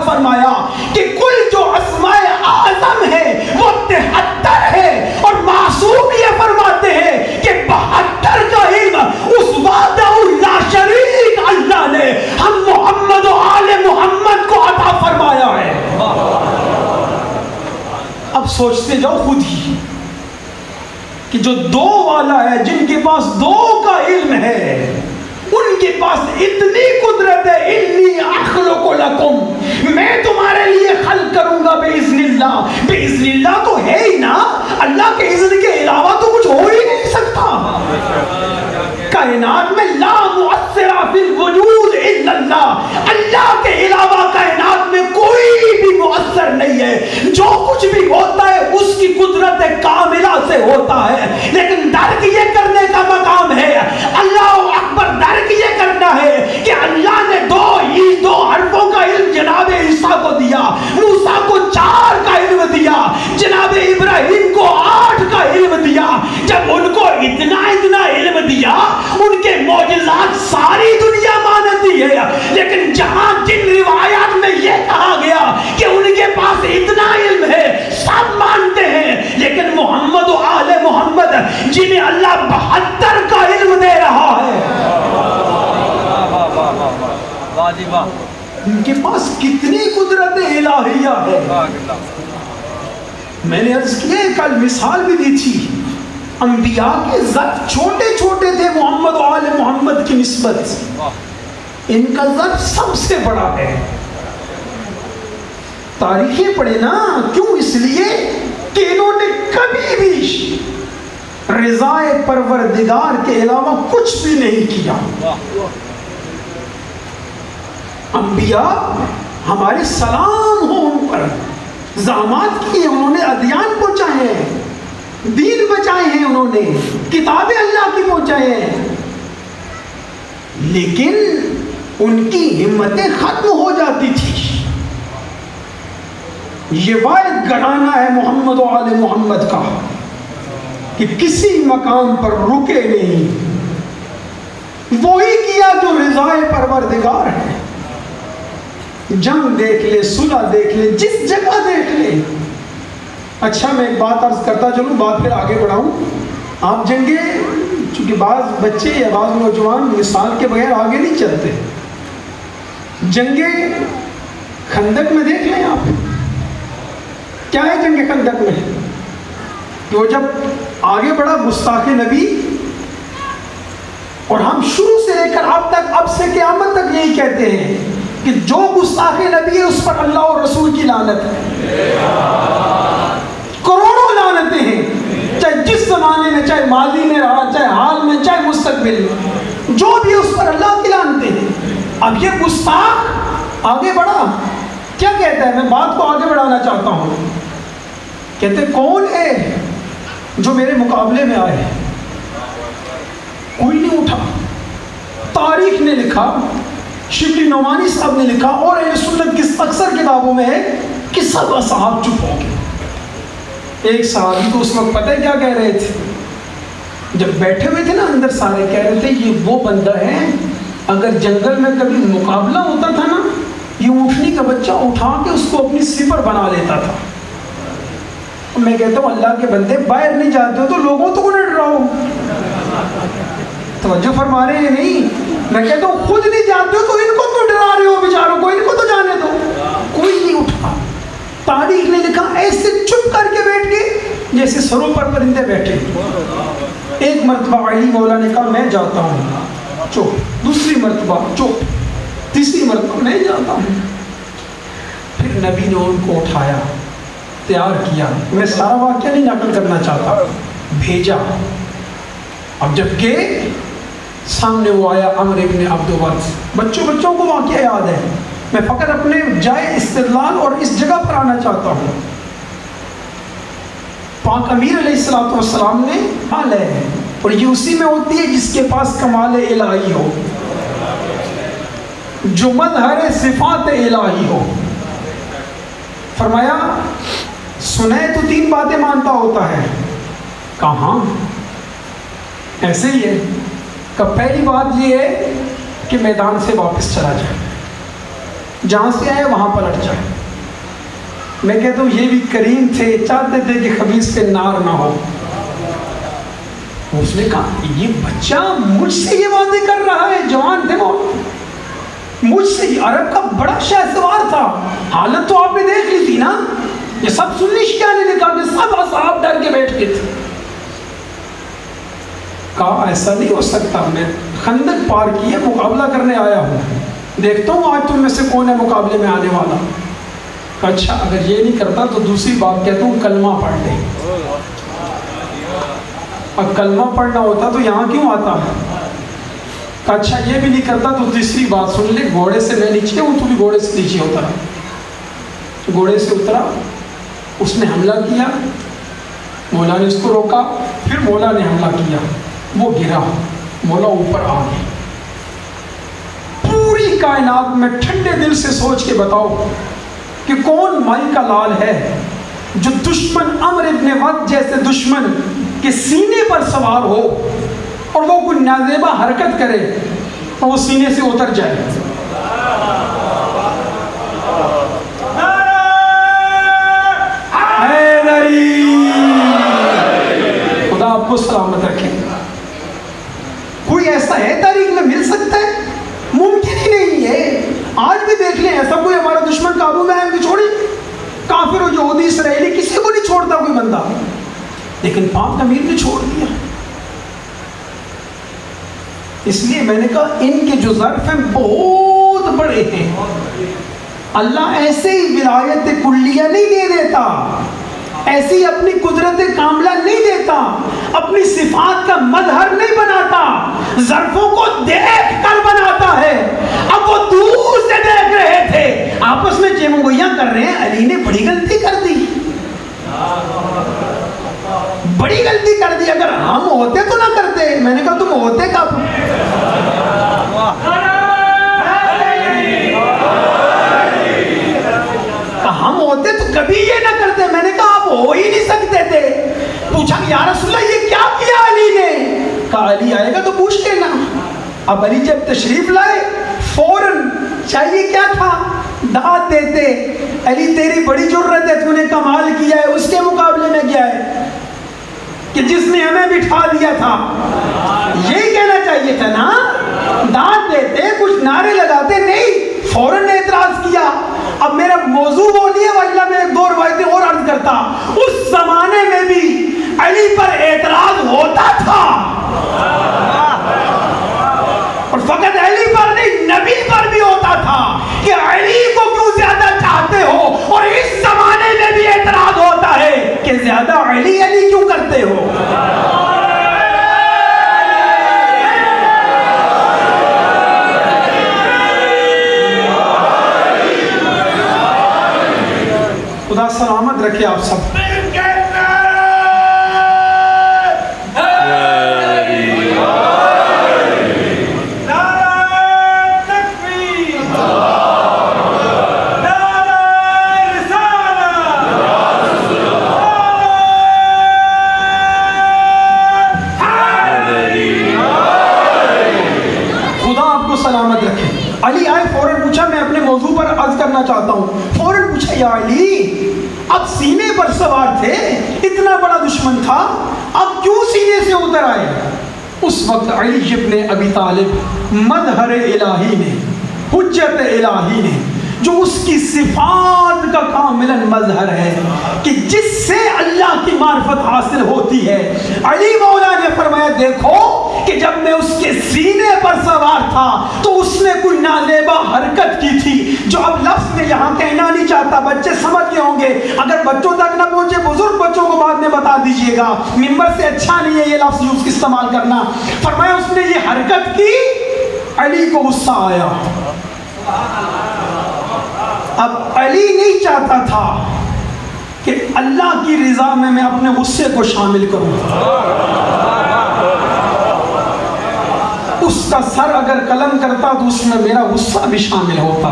فرمایا کہ کل جو اسماء اعظم ہے وہ 73 ہے, اور معصوم یہ فرماتے ہیں کہ 72 کا علم اس وحدہ لا شریک اللہ نے ہم محمد و آل محمد کو عطا فرمایا ہے. اب سوچتے جاؤ خود ہی کہ جو دو والا ہے، جن کے پاس دو کا علم ہے، ان کے پاس اتنی قدرت ہے، انی اخلق لکم، میں تمہارے لیے خلق کروں گا باذن اللہ۔ باذن اللہ تو ہے ہی نا، اللہ کے اذن کے علاوہ تو کچھ ہو ہی نہیں سکتا۔ کائنات میں لا مؤثر فی الوجود الا اللہ، اللہ کے علاوہ کائنات میں کوئی بھی مؤثر نہیں ہے۔ جو کچھ بھی ہوتا ہے اس کی قدرت کاملہ سے ہوتا ہے، لیکن درک یہ کرنے کا مقام ہے، اللہ اکبر، درک یہ کرنا ہے کہ اللہ نے دو حرفوں کا علم جناب عیسیٰ کو دیا، موسیٰ کو 4 کا علم دیا، جناب ابراہیم کو 8 کا علم دیا۔ جب ان کو اتنا علم دیا، ان کے معجزات ساری دنیا مانتی ہے، لیکن جہاں جن روایات میں یہ کہا گیا کہ ان کے پاس اتنا علم ہے سب مانتے ہیں، لیکن محمد و آل محمد جنہیں اللہ 72 کا علم دے رہا ہے، ان کے پاس کتنی قدرت الہیہ ہے۔ میں نے عرض کیا، کل مثال بھی دی تھی، انبیاء کے ظرف چھوٹے چھوٹے تھے محمد و آل محمد کی نسبت، ان کا ظرف سب سے بڑا ہے۔ تاریخیں پڑھے نا، کیوں؟ اس لیے کہ انہوں نے کبھی بھی رضائے پروردگار کے علاوہ کچھ بھی نہیں کیا۔ انبیاء ہمارے سلام ہو ان پر، زحمات کیے، انہوں نے ادیان پہنچائے ہیں، دین بچائے ہیں، انہوں نے کتابیں اللہ کی پہنچائے ہیں، لیکن ان کی ہمتیں ختم ہو جاتی تھی۔ یہ واحد گھرانہ ہے محمد و آل محمد کا کہ کسی مقام پر رکے نہیں، وہی کیا جو رضائے پروردگار ہے۔ جنگ دیکھ لے، صلح دیکھ لے، جس جگہ دیکھ لے۔ اچھا، میں ایک بات عرض کرتا چلوں، بات پھر آگے بڑھاؤں۔ آپ جنگیں، چونکہ بعض بچے یا بعض نوجوان مثال کے بغیر آگے نہیں چلتے، جنگیں خندق میں دیکھ لیں آپ، کیا ہے جنگ خندق میں؟ کہ وہ جب آگے بڑھا گستاخ نبی، اور ہم شروع سے لے کر اب سے قیامت تک یہی کہتے ہیں کہ جو گستاخ نبی ہے اس پر اللہ اور رسول کی لعنت ہے، کروڑوں لعنتیں ہیں، چاہے جس زمانے میں، چاہے ماضی میں رہا، چاہے حال میں، چاہے مستقبل میں، جو بھی اس پر اللہ کی لعنتیں ہیں۔ اب یہ گستاخ آگے بڑھا، کیا کہتا ہے؟ میں بات کو آگے بڑھانا چاہتا ہوں۔ کہتے کون ہے جو میرے مقابلے میں آئے؟ کوئی نہیں اٹھا۔ تاریخ نے لکھا، شبلی نعمانی صاحب نے لکھا، اور اہل سنت کی اکثر کتابوں میں ہے کہ سب اصحاب چپ ہو گئے۔ ایک صحابی تو اس وقت پتہ ہے کیا کہہ رہے تھے؟ جب بیٹھے ہوئے تھے نا اندر، سارے کہہ رہے تھے یہ وہ بندہ ہے، اگر جنگل میں کبھی مقابلہ ہوتا تھا نا، یہ اونٹنی کا بچہ اٹھا کے اس کو اپنی سپر بنا لیتا تھا۔ میں کہتا ہوں اللہ کے بندے، باہر نہیں جاتے ہو تو لوگوں تو نہ ڈراؤ۔ توجہ فرما رہے ہیں نہیں؟ میں کہتا ہوں خود نہیں جانتے ہو تو ان کو تو ڈرا رہے ہو، بیچاروں کو، ان کو تو جانے دو۔ کوئی نہیں اٹھا۔ تاریخ نے لکھا ایسے چپ کر کے بیٹھ گئے جیسے سروں پر پرندے بیٹھے۔ ایک مرتبہ علی مولا نے کہا میں جاتا ہوں، چپ۔ دوسری مرتبہ چپ، تیسری مرتبہ میں جاتا ہوں۔ پھر نبی نے ان کو اٹھایا، تیار کیا۔ میں سارا واقعہ نہیں نقل کرنا چاہتا، بھیجا۔ اب جب کہ سامنے وہ آیا عمر ابن عبد الوارث، بچوں کو واقعہ یاد ہے، میں فقط اپنے جائے استدلال اور اس جگہ پر آنا چاہتا ہوں۔ پاک امیر علیہ السلام نے کمال ہے، اور یہ اسی میں ہوتی ہے جس کے پاس کمال الہی ہو، جو مظہر صفات الہی ہو۔ فرمایا سنے تو 3 باتیں مانتا ہوتا ہے۔ کہاں؟ ایسے ہی ہے کہ پہلی بات یہ ہے کہ میدان سے واپس چلا جائے، جہاں سے آئے وہاں پلٹ جائے۔ میں کہتا ہوں یہ بھی کریم تھے، چاہتے تھے کہ خبیث پہ نار نہ ہو۔ اس نے کہا یہ بچہ مجھ سے یہ باتیں کر رہا ہے، جوان تھے وہ، مجھ سے، عرب کا بڑا شہ سوار تھا، حالت تو آپ نے دیکھ لی تھی نا، یہ سب سنی شیعہ نے لکھا کہ سب اصحاب ڈر کے بیٹھ گئے تھے۔ کہا ایسا نہیں ہو سکتا، میں خندق پار کیے مقابلہ کرنے آیا ہوں، دیکھتا ہوں آج تم میں سے کون ہے مقابلے میں آنے والا۔ کہا اچھا اگر یہ نہیں کرتا تو دوسری بات کہتا ہوں کلمہ پڑھ لے۔ اب کلمہ پڑھنا ہوتا تو یہاں کیوں آتا؟ کہا اچھا یہ بھی نہیں کرتا تو تیسری بات سن لے، گھوڑے سے میں نیچے ہوں تو بھی گھوڑے سے نیچے اترا۔ گھوڑے سے اترا، اس نے حملہ کیا، مولا نے اس کو روکا، پھر مولا نے حملہ کیا، وہ گرا، مولا اوپر آ گیا۔ پوری کائنات میں ٹھنڈے دل سے سوچ کے بتاؤ کہ کون مائی کا لال ہے جو دشمن عمر ابن وقت جیسے دشمن کے سینے پر سوار ہو اور وہ کوئی نازیبہ حرکت کرے اور وہ سینے سے اتر جائے۔ خدا آپ کو سلامت رکھے۔ کوئی ایسا ہے تاریخ میں مل سکتا ہے؟ ممکن ہی نہیں ہے۔ آج بھی دیکھ لیں، ایسا کوئی ہمارا دشمن قابو میں آئے چھوڑی، کافر و یہودی اسرائیلی کسی کو نہیں چھوڑتا کوئی بندہ، لیکن پاک امیر نے چھوڑ دیا۔ اس لیے میں نے کہا ان کے جو ظرف ہیں بہت بڑے ہیں۔ اللہ ایسے ہی ولایت کلیہ نہیں دے دیتا، ایسی اپنی قدرت کاملہ نہیں دیتا، اپنی صفات کا مظہر نہیں بناتا، ظرفوں کو دیکھ کر بناتا ہے۔ اب وہ دور سے دیکھ رہے تھے، آپس میں چیمگوئیاں کر رہے ہیں، علی نے بڑی غلطی کر دی، بڑی غلطی کر دی، اگر ہم ہوتے تو نہ کرتے۔ میں نے کہا تم ہوتے کب؟ ہم ہوتے تو کبھی یہ نہ کرتے۔ میں نے کہا آپ ہو ہی نہیں سکتے تھے۔ پوچھا یا رسول اللہ یہ کیا کیا علی نے؟ کہا علی آئے گا تو پوچھ لینا۔ اب علی جب تشریف لائے فوراً چاہیے کیا تھا؟ دعوت دیتے، علی تیری بڑی جرت ہے، تو نے کمال کیا ہے، اس کے مقابلے میں کیا ہے کہ جس نے ہمیں بٹھا دیا تھا، یہی کہنا چاہیے تھا نا۔ دعوت دیتے، کچھ نعرے لگاتے، نہیں، فوراً نے اعتراض کیا۔ اب میرا موضوع وہ نہیں ہے، وجہ میں ایک دو روایتیں اور عرض کرتا۔ اس زمانے میں بھی علی پر اعتراض ہوتا تھا، اور فقط علی پر نہیں، نبی پر بھی ہوتا تھا کہ علی کو کیوں زیادہ چاہتے ہو، اور اس زمانے میں بھی اعتراض ہوتا ہے کہ زیادہ علی کیوں کرتے ہو۔ خدا سلامت رکھے آپ سب۔ سلامت رکھے۔ علی آئے، فوراً پوچھا میں اپنے موضوع پر عرض کرنا چاہتا ہوں۔ فوراً پوچھا یا علی اب سینے پر سوار تھے، اتنا بڑا دشمن تھا، اب کیوں سینے سے اتر آئے؟ اس وقت علی ابن ابی طالب مظہر الہی نے، حجت الہی نے، جو اس کی صفات کا کاملا مظہر ہے کہ جس سے اللہ کی معرفت حاصل ہوتی ہے، علی مولا نے فرمایا دیکھو کہ جب میں اس کے سینے پر سوار تھا تو اس نے کوئی نازیبہ حرکت کی تھی جو اب لفظ میں یہاں کہنا نہیں چاہتا، بچے سمجھ گئے ہوں گے، اگر بچوں تک نہ پہنچے بزرگ بچوں کو بعد میں بتا دیجئے گا، ممبر سے اچھا نہیں ہے یہ لفظ یوز استعمال کرنا۔ فرمایا اس نے یہ حرکت کی، علی کو غصہ آیا۔ اب علی نہیں چاہتا تھا کہ اللہ کی رضا میں اپنے غصے کو شامل کروں، اس کا سر اگر قلم کرتا تو اس میں میرا غصہ بھی شامل ہوتا۔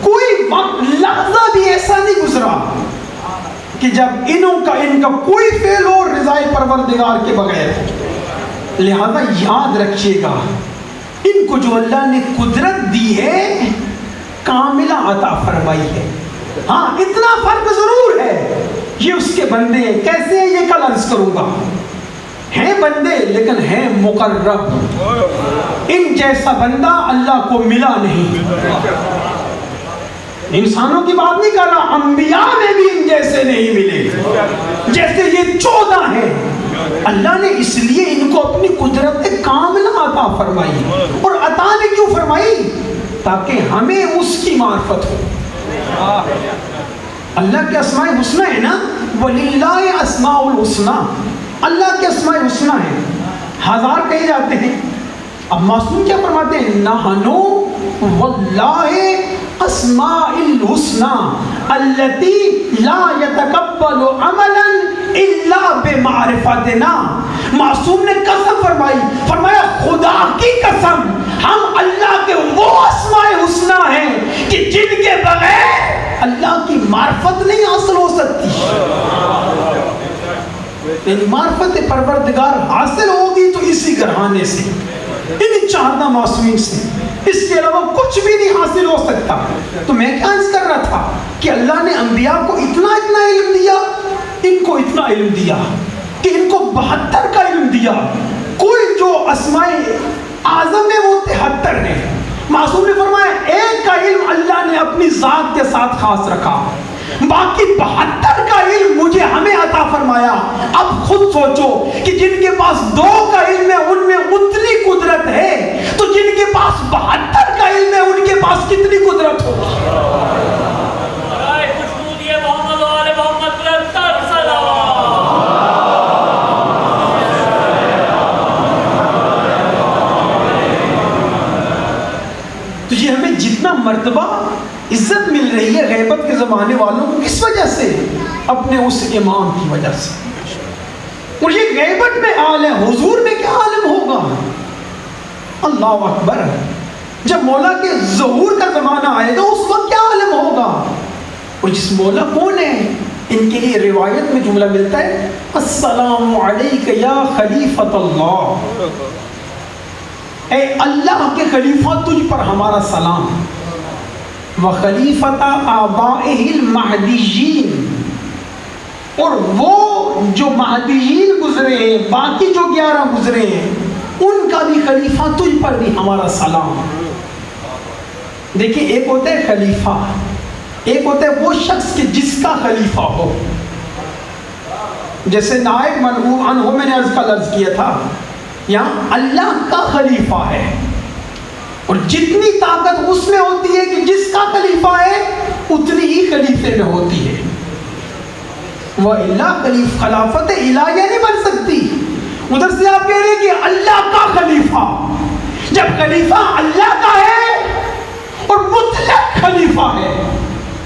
کوئی وقت لحظہ بھی ایسا نہیں گزرا کہ جب ان کا کوئی فعل ہو رضائے پروردگار کے بغیر۔ لہذا یاد رکھیے گا ان کو جو اللہ نے قدرت دی ہے کاملہ عطا فرمائی ہے۔ ہاں اتنا فرق ضرور ہے، یہ اس کے بندے ہیں، کیسے ہیں یہ کل عرض کروں گا، ہیں بندے لیکن ہیں مقرب، ان جیسا بندہ اللہ کو ملا نہیں۔ انسانوں کی بات نہیں کر رہا، انبیاء میں بھی ان جیسے نہیں ملے، جیسے یہ 14 ہیں اللہ نے اس لیے ان کو اپنی قدرت کاملہ عطا فرمائی. اور عطا نے کیوں فرمائی؟ تاکہ ہمیں اس کی معرفت ہو. اللہ کے اسماء الحسنی ہے نا، وَلِلَّهِ أَسْمَاءُ الْحُسْنَى، اللہ کے اسماء الحسنی ہیں، 1000 کہے جاتے ہیں. اب معصوم کیا فرماتے ہیں؟ نحنو واللہ اسماء الحسنى التي لا يتقبل عملا الا بمعرفتنا. معصوم نے قسم فرمائی، فرمایا خدا کی قسم ہم اللہ کے وہ اسماء حسنی ہیں کہ جن کے بغیر اللہ کی معرفت نہیں حاصل ہو سکتی. یعنی معرفت پروردگار حاصل ہوگی تو اسی گھرانے سے، ان 4 معصومین سے، اس کے علاوہ کچھ بھی نہیں حاصل ہو سکتا. تو میں کیا عرض کر رہا تھا کہ اللہ نے انبیاء کو اتنا علم دیا، ان کو اتنا علم دیا کہ ان کو 72 کا علم دیا. کوئی جو اسماء اعظم ہے وہ 73 ہیں. معصوم نے فرمایا ایک کا علم اللہ نے اپنی ذات کے ساتھ خاص رکھا، باقی 72 کا علم مجھے ہمیں عطا فرمایا. اب خود سوچو کہ جن کے پاس 2 کا علم ہے ان میں اتنی قدرت ہے، تو جن کے پاس 72 کا علم ہے ان کے پاس کتنی قدرت ہوگی؟ تو یہ ہمیں جتنا مرتبہ عزت مل رہی ہے غیبت کے زمانے والوں کو، کس وجہ سے؟ اپنے اس امام کی وجہ سے. اور یہ غیبت میں حال ہے، حضور میں کیا عالم ہوگا؟ اللہ اکبر. جب مولا کے ظہور کا زمانہ آئے گا اس وقت کیا عالم ہوگا؟ اور جس مولا کون ہے؟ ان کے لیے روایت میں جملہ ملتا ہے، السلام علیک یا خلیفۃ اللہ، اے اللہ کے خلیفہ تجھ پر ہمارا سلام. وخلیفۃ آبائہ المہدیین، اور وہ جو مہدیین گزرے ہیں، باقی جو 11 گزرے ہیں، ان کا بھی خلیفہ تجھ پر بھی ہمارا سلام. دیکھیں ایک ہوتا ہے خلیفہ، ایک ہوتا ہے وہ شخص کہ جس کا خلیفہ ہو. جیسے نائب منعوت عنہ میں نے عرض کیا تھا، یہاں اللہ کا خلیفہ ہے، اور جتنی طاقت اس میں ہوتی ہے کہ جس کا خلیفہ ہے اتنی ہی خلیفے میں ہوتی ہے. وَإِلَّا خلافت الہیہ نہیں بن سکتی. ادھر سے آپ کہہ رہے ہیں کہ اللہ کا خلیفہ. جب خلیفہ اللہ کا ہے اور مطلق خلیفہ ہے،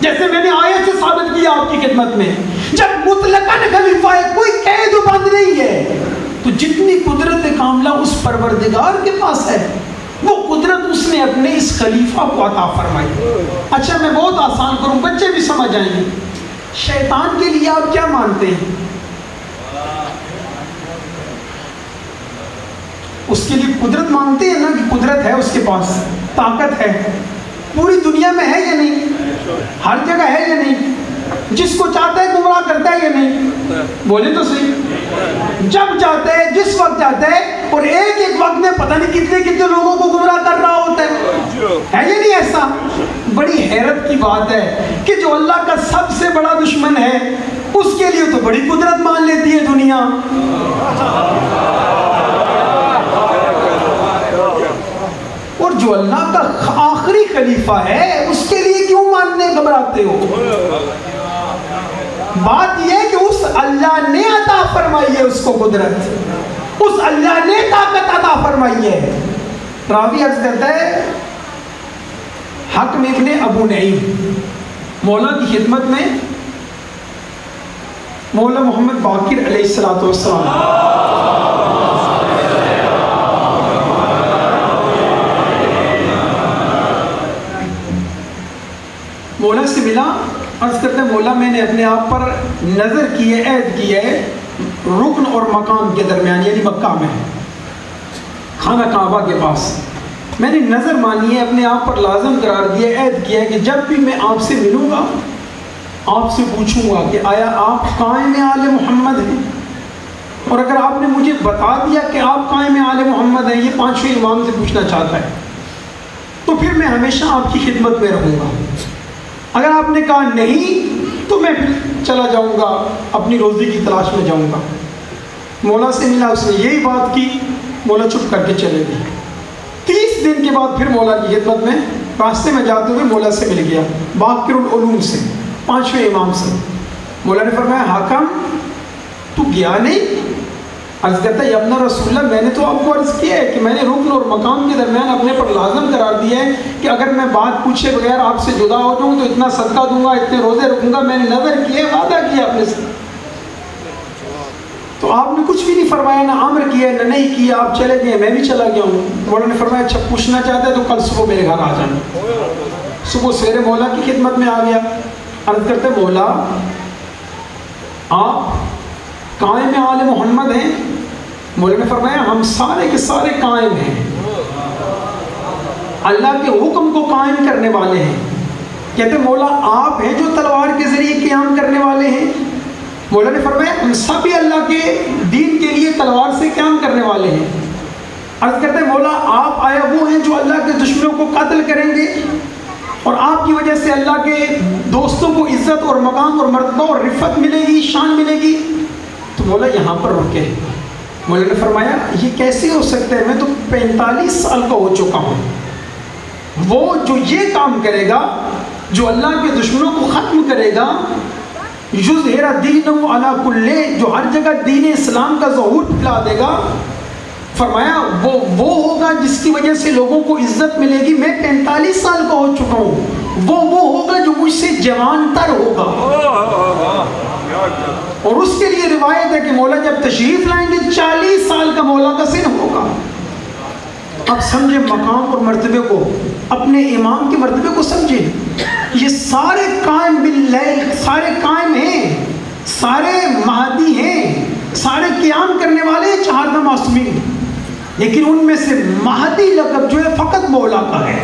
جیسے میں نے آیت سے ثابت کیا آپ کی خدمت میں، جب مطلقاً خلیفہ ہے، کوئی قید و بند نہیں ہے، تو جتنی قدرت کاملہ اس پروردگار کے پاس ہے وہ قدرت اس نے اپنے اس خلیفہ کو عطا فرمائی. اچھا میں بہت آسان کروں، بچے بھی سمجھ آئیں گے. شیطان کے لیے آپ کیا مانتے ہیں؟ اس کے لیے قدرت مانتے ہیں نا، کہ قدرت ہے اس کے پاس، طاقت ہے، پوری دنیا میں ہے یا نہیں؟ ہر جگہ ہے یا نہیں؟ جس کو چاہتا ہے گمراہ کرتا ہے یا نہیں؟ بولے تو صحیح. جب چاہتا ہے، جس وقت چاہتا ہے، اور ایک وقت میں پتہ نہیں کتنے لوگوں کو گمراہ کر رہا ہوتا ہے یا نہیں ایسا؟ بڑی حیرت کی بات ہے کہ جو اللہ کا سب سے بڑا دشمن ہے اس کے لیے تو بڑی قدرت مان لیتی ہے دنیا. اور جو اللہ کا آخری خلیفہ ہے اس کے لیے کیوں ماننے گھبراتے ہو؟ بات یہ ہے کہ اس اللہ نے عطا فرمائی ہے اس کو قدرت، اس اللہ نے طاقت عطا فرمائی ہے. راوی عرض کرتا ہے حکم ابن ابو نعیم مولا کی خدمت میں، مولا محمد باقر علیہ الصلوۃ والسلام مولا سے ملا. عرض کرتے ہیں مولا میں نے اپنے آپ پر نظر کی ہے، عہد کی ہے رکن اور مقام کے درمیان، یعنی مکہ میں خانہ کعبہ کے پاس میں نے نظر مانی ہے، اپنے آپ پر لازم قرار دیا، عہد کیا ہے کہ جب بھی میں آپ سے ملوں گا آپ سے پوچھوں گا کہ آیا آپ قائم آل محمد ہیں، اور اگر آپ نے مجھے بتا دیا کہ آپ قائم آل محمد ہیں، یہ 5 امام سے پوچھنا چاہتا ہے، تو پھر میں ہمیشہ آپ کی خدمت میں رہوں گا. اگر آپ نے کہا نہیں تو میں پھر چلا جاؤں گا، اپنی روزی کی تلاش میں جاؤں گا. مولا سے ملا, اس نے یہی بات کی, مولا چپ کر کے چلے گئے. 30 دن کے بعد پھر مولا کی خدمت میں راستے میں جاتے ہوئے مولا سے مل گیا, باقر العلوم سے, 5ویں امام سے. مولا نے فرمایا حاکم تو گیا نہیں؟ عرض کرتا ہے ابن رسول اللہ, میں نے تو آپ کو عرض کیا ہے کہ میں نے رکن اور مقام کے درمیان اپنے پر لازم قرار دیا ہے کہ اگر میں بات پوچھے بغیر آپ سے جدا ہو جاؤں تو اتنا صدقہ دوں گا, اتنے روزے رکھوں گا. میں نے نظر کیے, وعدہ کیا اپنے سے, تو آپ نے کچھ بھی نہیں فرمایا, نہ امر کیا نہ نہیں کیا, آپ چلے گئے, میں بھی چلا گیا ہوں. مولا نے فرمایا اچھا پوچھنا چاہتے تو کل صبح میرے گھر آ جانا. صبح سویرے مولا کی خدمت میں آ گیا. عرض کرتے مولا آپ قائم آل محمد ہیں؟ مولا نے فرمایا ہم سارے کے سارے قائم ہیں, اللہ کے حکم کو قائم کرنے والے ہیں. کہتے مولا آپ ہیں جو تلوار کے ذریعے قیام کرنے والے ہیں؟ مولا نے فرمایا ہم سب بھی اللہ کے دین کے لیے تلوار سے قیام کرنے والے ہیں. عرض کرتے مولا آپ آیا وہ ہیں جو اللہ کے دشمنوں کو قتل کریں گے اور آپ کی وجہ سے اللہ کے دوستوں کو عزت اور مقام اور مرتبہ اور رفت ملے گی, شان ملے گی. تو مولا یہاں پر رکے. مولا نے فرمایا یہ کیسے ہو سکتا ہے, میں تو 45 سال کا ہو چکا ہوں. وہ جو یہ کام کرے گا, جو اللہ کے دشمنوں کو ختم کرے گا, یظہر دینہ علی کل, جو ہر جگہ دین اسلام کا ظہور پھیلا دے گا, فرمایا وہ ہوگا جس کی وجہ سے لوگوں کو عزت ملے گی. میں 45 سال کا ہو چکا ہوں, وہ ہوگا جو مجھ سے جوان تر ہوگا. اور اس کے لیے روایت ہے کہ مولا جب تشریف لائیں گے 40 سال کا مولا کا سن ہوگا. اب سمجھے مقام اور مرتبے کو, اپنے امام کے مرتبے کو سمجھے. یہ سارے قائم باللیل, سارے قائم ہیں, سارے مہدی ہیں, سارے قیام کرنے والے 4 معصومین, لیکن ان میں سے مہدی لقب جو ہے فقط مولا کا ہے.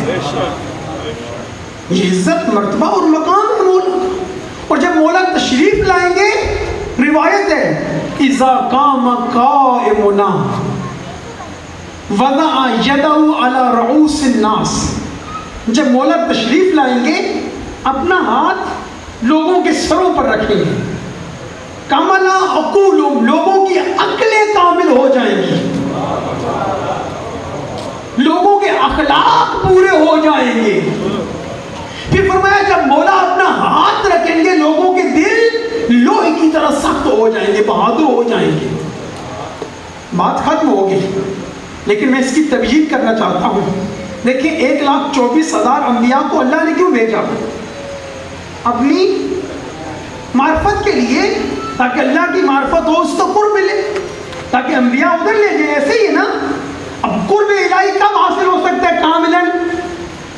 یہ عزت مرتبہ اور مقام ہے مولا. اور جب مولا تشریف لائیں گے, روایت ہے اذا قام قائمنا وضع یدہ علی رؤوس الناس, جب مولا تشریف لائیں گے اپنا ہاتھ لوگوں کے سروں پر رکھیں گے. کملا عقولہم, لوگوں کی عقلیں کامل ہو جائیں گی, لوگوں کے اخلاق پورے ہو جائیں گے. پھر فرمایا جب مولا اپنا ہاتھ رکھیں گے لوگوں کے دل لوہے کی طرح سخت ہو جائیں گے, بہادر ہو جائیں گے. بات ختم ہوگی, لیکن میں اس کی تبیین کرنا چاہتا ہوں. دیکھیں 1,24,000 انبیاء کو اللہ نے کیوں بھیجا؟ اپنی معرفت کے لیے, تاکہ اللہ کی معرفت ہو, اس کو قرب ملے, تاکہ انبیاء ادھر لے جائیں. ایسے ہی ہے نا. اب قرب الہی کب حاصل ہو سکتا ہے کاملاً؟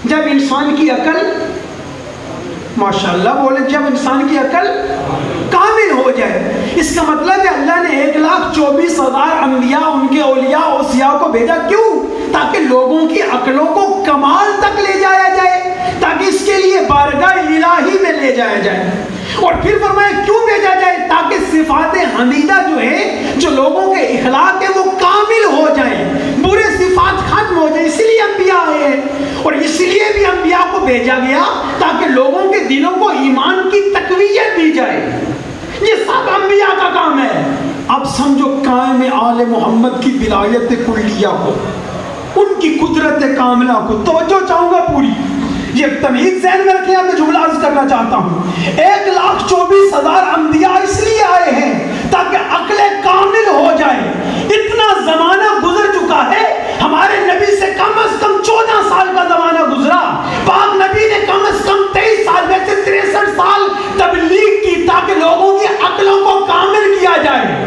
جب انسان کی عقل, ماشاءاللہ بولے, جب انسان کی عقل کامل ہو جائے. اس کا مطلب ہے اللہ نے 1,24,000 انبیاء, ان کے اولیاء اوصیاء کو بھیجا. کیوں؟ تاکہ لوگوں کی عقلوں کو کمال تک لے جایا جائے, تاکہ اس کے لیے بارگاہ الہی میں لے جایا جائے. اور پھر فرمایا کیوں بھیجا جائے؟ تاکہ صفات حمیدہ جو ہے, جو لوگوں کے اخلاق ہے, وہ کامل ہو جائیں, برے صفات ختم ہو جائیں. اسی لیے انبیاء آئے ہیں, اور اس لیے بھی انبیاء کو بھیجا گیا تاکہ لوگوں کے دلوں کو ایمان کی تقویت دی جائے. یہ سب انبیاء کا کام ہے. اب سمجھو قائم آل محمد کی ولایت کلیہ کو, ان کی قدرت کاملہ کو توجہ چاہوں گا پوری. یہ تمیز ذہن میں رکھیں, میں جملہ عرض کرنا چاہتا ہوں. 1,24,000 انبیاء اس لیے آئے ہیں تاکہ عقلیں کامل ہو جائیں. اتنا زمانہ گزر چکا ہے, ہمارے نبی سے کم از کم 14 سال کا زمانہ گزرا. پاک نبی نے کم از کم 23 سال میں سے 63 سال تبلیغ کی تاکہ لوگوں کی عقلوں کو کامل کیا جائے.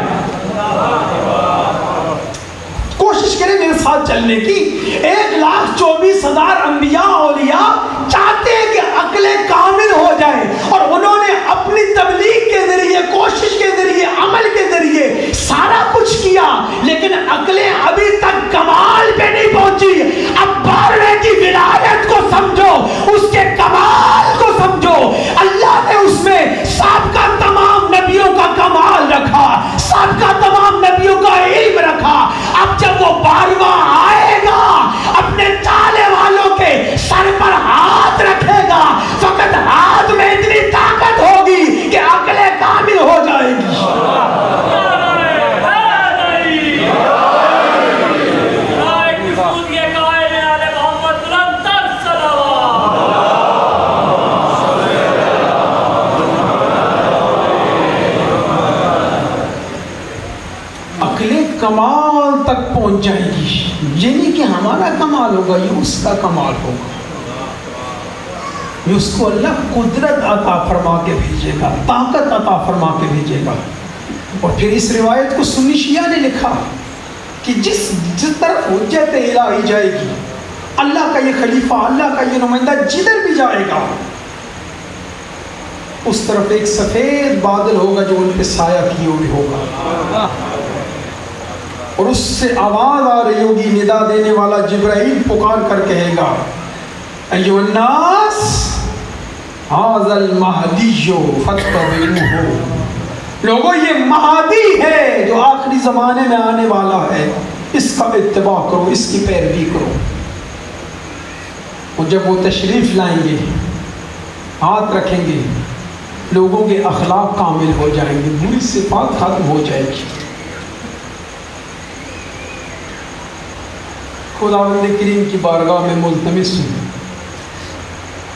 کوشش کریں میرے ساتھ چلنے کی. 1,24,000 انبیاء اولیاء چاہتے ہیں کہ عقلیں کامل ہو جائیں, اور انہوں نے اپنی تبلیغ کے ذریعے, کوشش کے ذریعے, عمل کے ذریعے سارا کچھ کیا, لیکن عقلیں ابھی تک کمال پہ نہیں پہنچی. اب 12ویں کی ولایت کو سمجھو, اس کے کمال کو سمجھو. اللہ نے اس میں سابقہ تمام نبیوں کا کمال رکھا, سابقہ تمام نبیوں کا علم رکھا. اب جب وہ 12واں آئے گا, اپنے چالے والوں کے کمال تک پہنچ جائیں گی. یہ نہیں کہ ہمارا کمال ہوگا، یہ اس کا کمال ہوگا. یہ اس کو اللہ قدرت عطا فرما کے بھیجے گا، طاقت عطا فرما کے بھیجے گا. اور پھر اس روایت کو سنی شیعہ نے لکھا کہ جس طرف حجت الہی جائے گی، اللہ کا یہ خلیفہ، اللہ کا یہ نمائندہ جدھر بھی جائے گا، اس طرف ایک سفید بادل ہوگا جو ان پہ سایہ کیے ہوئے ہوگا، اور اس سے آواز آ رہی ہوگی، ندا دینے والا جبرائیل پکار کر کہے گا ایھا الناس ھذا المہدی فاتبعوہ. لوگوں یہ مہدی ہے جو آخری زمانے میں آنے والا ہے، اس کا اتباع کرو، اس کی پیروی کرو. اور جب وہ تشریف لائیں گے، ہاتھ رکھیں گے، لوگوں کے اخلاق کامل ہو جائیں گے، بری صفات ختم ہو جائے گی. خداوند کریم کی بارگاہ میں ملتمس ہوں،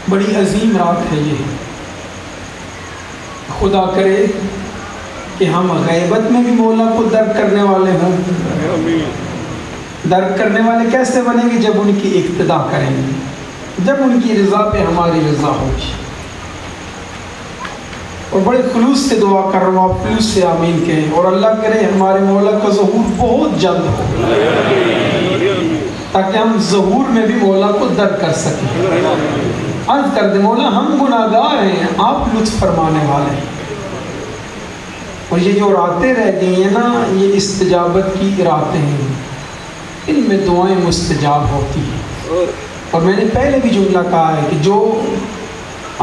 بڑی عظیم رات ہے یہ. خدا کرے کہ ہم غیبت میں بھی مولا کو درک کرنے والے ہوں. درک کرنے والے کیسے بنیں گے؟ جب ان کی اقتدا کریں گے، جب ان کی رضا پہ ہماری رضا ہوگی. اور بڑے خلوص سے دعا کر رہا ہوں، آپ خلوص سے آمین کہیں، اور اللہ کرے ہمارے مولا کا ظہور بہت جلد ہو، تاکہ ہم ظہور میں بھی مولا کو درک کر سکیں. عرض کر دیں مولا ہم گناہگار ہیں، آپ لطف فرمانے والے ہیں. اور یہ جو راتیں رہ گئی ہیں نا، یہ استجابت کی راتیں ہیں، ان میں دعائیں مستجاب ہوتی ہیں. اور میں نے پہلے بھی جملہ کہا ہے کہ جو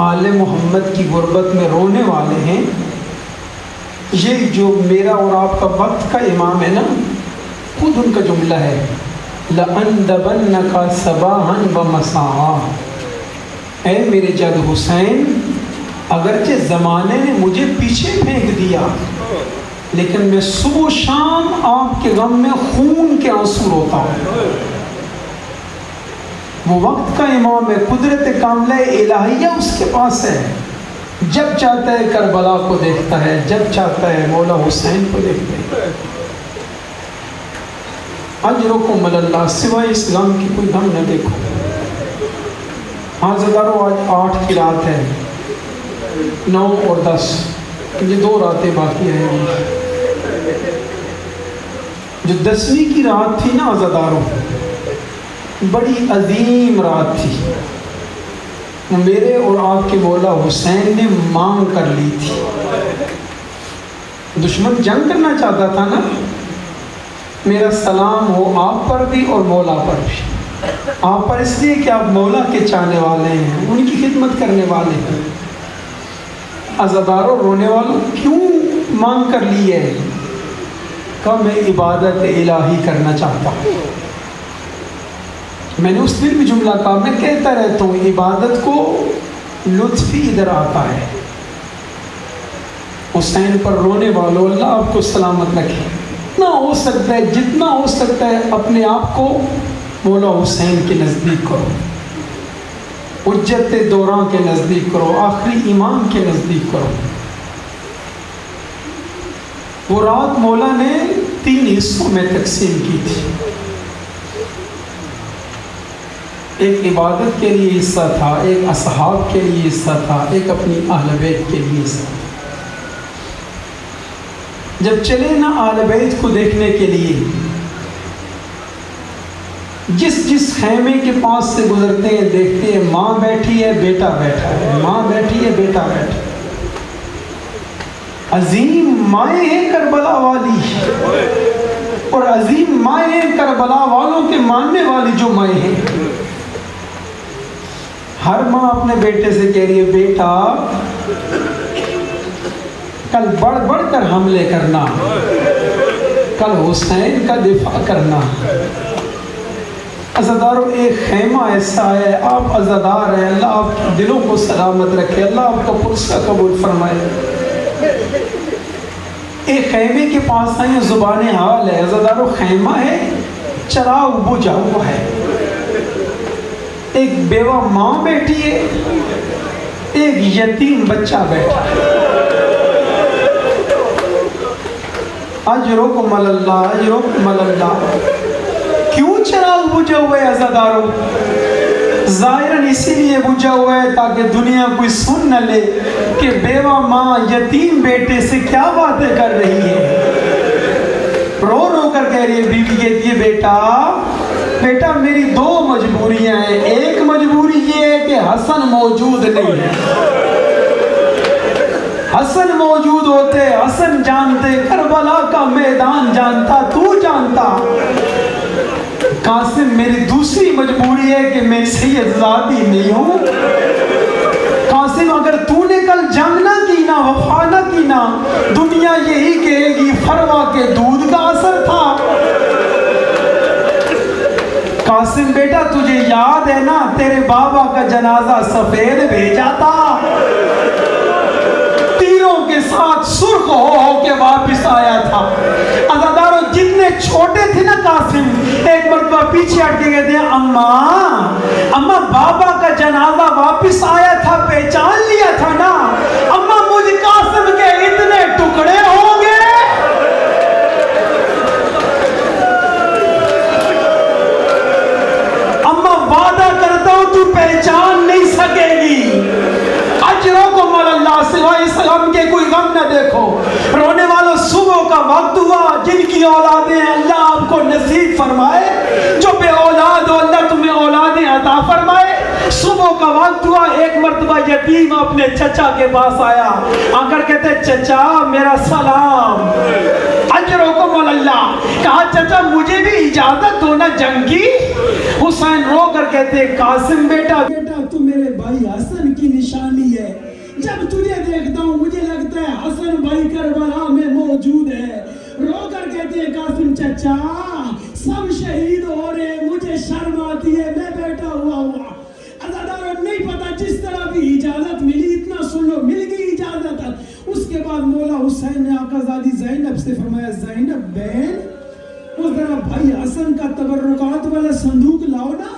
آل محمد کی غربت میں رونے والے ہیں، یہ جو میرا اور آپ کا وقت کا امام ہے نا، خود ان کا جملہ ہے لَأَنْدَبَنَّكَ صَبَاحًا وَمَسَاءً. اے میرے جد حسین، اگرچہ زمانے نے مجھے پیچھے پھینک دیا، لیکن میں صبح و شام آپ کے غم میں خون کے آنسو روتا ہوں. وہ وقت کا امام ہے، قدرت کاملہ الہیہ اس کے پاس ہے. جب چاہتا ہے کربلا کو دیکھتا ہے، جب چاہتا ہے مولا حسین کو دیکھتا ہے. اجرکم علی اللہ، سوائے اس غم کی کوئی غم نہ دیکھو. ہاں زدارو آج 8 کی رات ہے، 9 اور 10، یہ 2 راتیں باقی ہیں. جو 10ویں کی رات تھی نا عزادارو، بڑی عظیم رات تھی. میرے اور آپ کے مولا حسین نے مانگ کر لی تھی. دشمن جنگ کرنا چاہتا تھا نا. میرا سلام ہو آپ پر بھی اور مولا پر بھی. آپ پر اس لیے کہ آپ مولا کے چاہنے والے ہیں، ان کی خدمت کرنے والے ہیں. عزاداروں رونے والوں کیوں مانگ کر لی ہے؟ کہ میں عبادت الہی کرنا چاہتا ہوں. میں نے اس دن بھی جملہ کہا، میں کہتا رہتا ہوں عبادت کو لطف ہی ادھر آتا ہے. حسین پر رونے والوں، اللہ آپ کو سلامت رکھے. جتنا ہو سکتا ہے، جتنا ہو سکتا ہے اپنے آپ کو مولا حسین کے نزدیک کرو، حجت دوراں کے نزدیک کرو، آخری امام کے نزدیک کرو. وہ رات مولا نے 3 حصوں میں تقسیم کی تھی. ایک عبادت کے لیے حصہ تھا، ایک اصحاب کے لیے حصہ تھا، ایک اپنی اہل بیت کے لیے حصہ تھا. جب چلے نا اہل بیت کو دیکھنے کے لیے، جس خیمے کے پاس سے گزرتے ہیں دیکھتے ہیں ماں بیٹھی ہے، بیٹا بیٹھا ہے، ماں بیٹھی ہے، بیٹا بیٹھا ہے. عظیم مائیں ہیں کربلا والی، اور عظیم مائیں ہیں کربلا والوں کے ماننے والی جو مائیں ہیں. ہر ماں اپنے بیٹے سے کہہ رہی ہے بیٹا کل بڑھ بڑھ کر حملے کرنا، کل حسین کا دفاع کرنا. عزاداروں ایک خیمہ ایسا ہے، آپ عزادار ہیں، اللہ آپ کے دلوں کو سلامت رکھے، اللہ آپ کا پرسہ قبول فرمائے. ایک خیمے کے پاس آئیں، زبان حال ہے عزاداروں، خیمہ ہے، چراغ بجھا ہوا ہے. ایک بیوہ ماں بیٹھی ہے، ایک یتیم بچہ بیٹھا ہے. اجرکم اللہ اجرکم اللہ. کیوں چراغ بجھے ہوئے عزاداروں؟ ظاہراً اسی لیے بجھا ہوا ہے تاکہ دنیا کوئی سن نہ لے کہ بیوہ ماں یتیم بیٹے سے کیا باتیں کر رہی ہے. رو رو کر کہہ رہی ہے، بیوی کہتی ہے بیٹا میری دو مجبوریاں ہیں. ایک مجبوری یہ ہے کہ حسن موجود نہیں ہے. حسن موجود ہوتے، حسن جانتے، کربلا کا میدان جانتا، تو جانتا. قاسم میری دوسری مجبوری ہے کہ میں سید زادی نہیں ہوں. قاسم اگر تو نے کل جنگ نہ کی نا، وفا نہ کی نا، دنیا یہی کہے گی فروا کے دودھ کا اثر تھا. قاسم بیٹا تجھے یاد ہے نا تیرے بابا کا جنازہ سفید بھیجا تھا، تیروں کے ساتھ سرخ ہو کے واپس آیا تھا. عزاداروں جتنے چھوٹے تھے نا قاسم، ایک مرتبہ پیچھے ہٹ کے کہتے ہیں اماں بابا کا جنازہ واپس آیا تھا، پہچان لیا تھا نا. اماں مجھ قاسم کے اتنے ٹکڑے ہوں گے. اماں وعدہ کرتا ہوں تو پہچان نہیں سکے گی. اجرکم اللہ، سوائے اس غم کے کوئی غم نہ دیکھو. رونے والوں صبح کا وقت ہوا، جن کی اولادیں اللہ آپ کو نصیب فرمائے، جو بے اولاد ہو اللہ تمہیں اولادیں عطا فرمائے. صبح کا وقت ہوا، ایک مرتبہ یتیم اپنے چچا کے پاس آیا، آ کر کہتے چچا میرا سلام. اجرکم اللہ. کہا چچا مجھے بھی اجازت ہو نا جنگ کی. حسین رو کر کہتے قاسم بیٹا تو میرے بھائی حسن کی نشانی ہے. جب تجھے دیکھتا ہوں مجھے لگتا ہے حسن بھائی کربلا میں موجود ہے. رو کر کہتے ہیں قاسم چچا سب شہید ہو رہے، مجھے شرم آتی ہے، میں بیٹھا ہوا. عزاداروں نہیں پتا جس طرح بھی اجازت ملی، اتنا سن لو مل گئی اجازت. اس کے بعد مولا حسین نے آقا زادی زینب سے فرمایا زینب بہن اس ذرا بھائی حسن کا تبرکات والا صندوق لاؤ نا.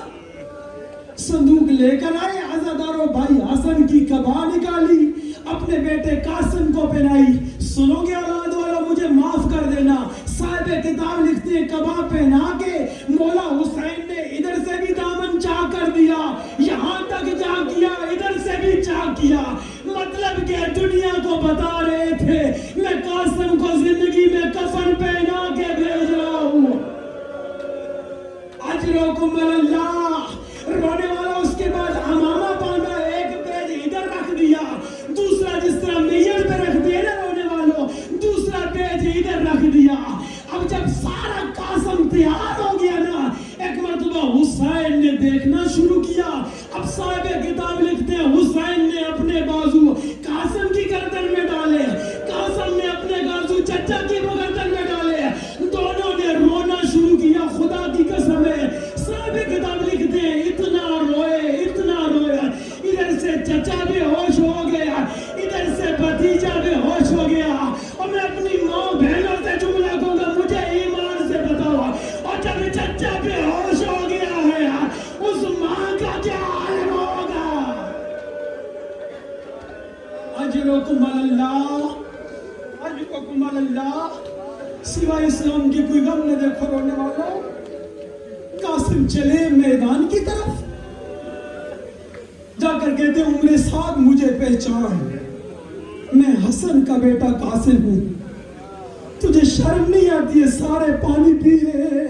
صندوق لے کر آئے. عزاداروں بھائی حسن کی قبا نکالی، اپنے بیٹے قاسم کو پہنائی. سنو گے اولاد والا مجھے معاف کر دینا، صاحب کتاب لکھتے ہیں قبا پہنا کے مولا حسین نے ادھر سے بھی دامن چاک کر دیا، یہاں تک چاک کیا، ادھر سے بھی چاک کیا. مطلب کہ دنیا کو بتا رہے تھے میں قاسم کو زندگی میں کفن پہنا کے بھیج رہا ہوں. اجرکم اللہ. رونے والا اس کے بعد امامہ باندھا، ایک پیج ادھر رکھ دیا، دوسرا جس طرح میت پہ رکھ دیا نا رونے والوں، دوسرا پیج ادھر رکھ دیا. اب جب سارا قاسم تیار ہو گیا نا، ایک مرتبہ حسین نے دیکھنا شروع کیا. اب صاحب کتاب لکھتے ہیں حسین نے اپنے بازو قاسم کی گردن میں ڈالے، قاسم نے اپنے بازو چچا کی گردن میں ڈالے. دونوں نے رونا شروع کیا. خدا کی قسم ہے صاحب کتاب لکھتے ہیں اتنا روئے، ادھر سے چچا بے ہوش ہو گیا، ادھر سے بھتیجا بے ہوش ہو گیا. اور میں اپنی ماں بہنوں سے جملہ کہوں گا مجھے ایمان سے بتاؤ، اور جب چچا بے ہوش ہو گیا ہے اس ماں کا کیا حال ہوگا. اجرکم اللہ اجرکم اللہ. سوائے اسلام کی کوئی غم نہ دیکھو رونے والوں. قاسم چلے میدان کی طرف، جا کر کہتے عمر سعد مجھے پہچان، میں حسن کا بیٹا قاسم ہوں. تجھے شرم نہیں آتی ہے؟ سارے پانی پی رہے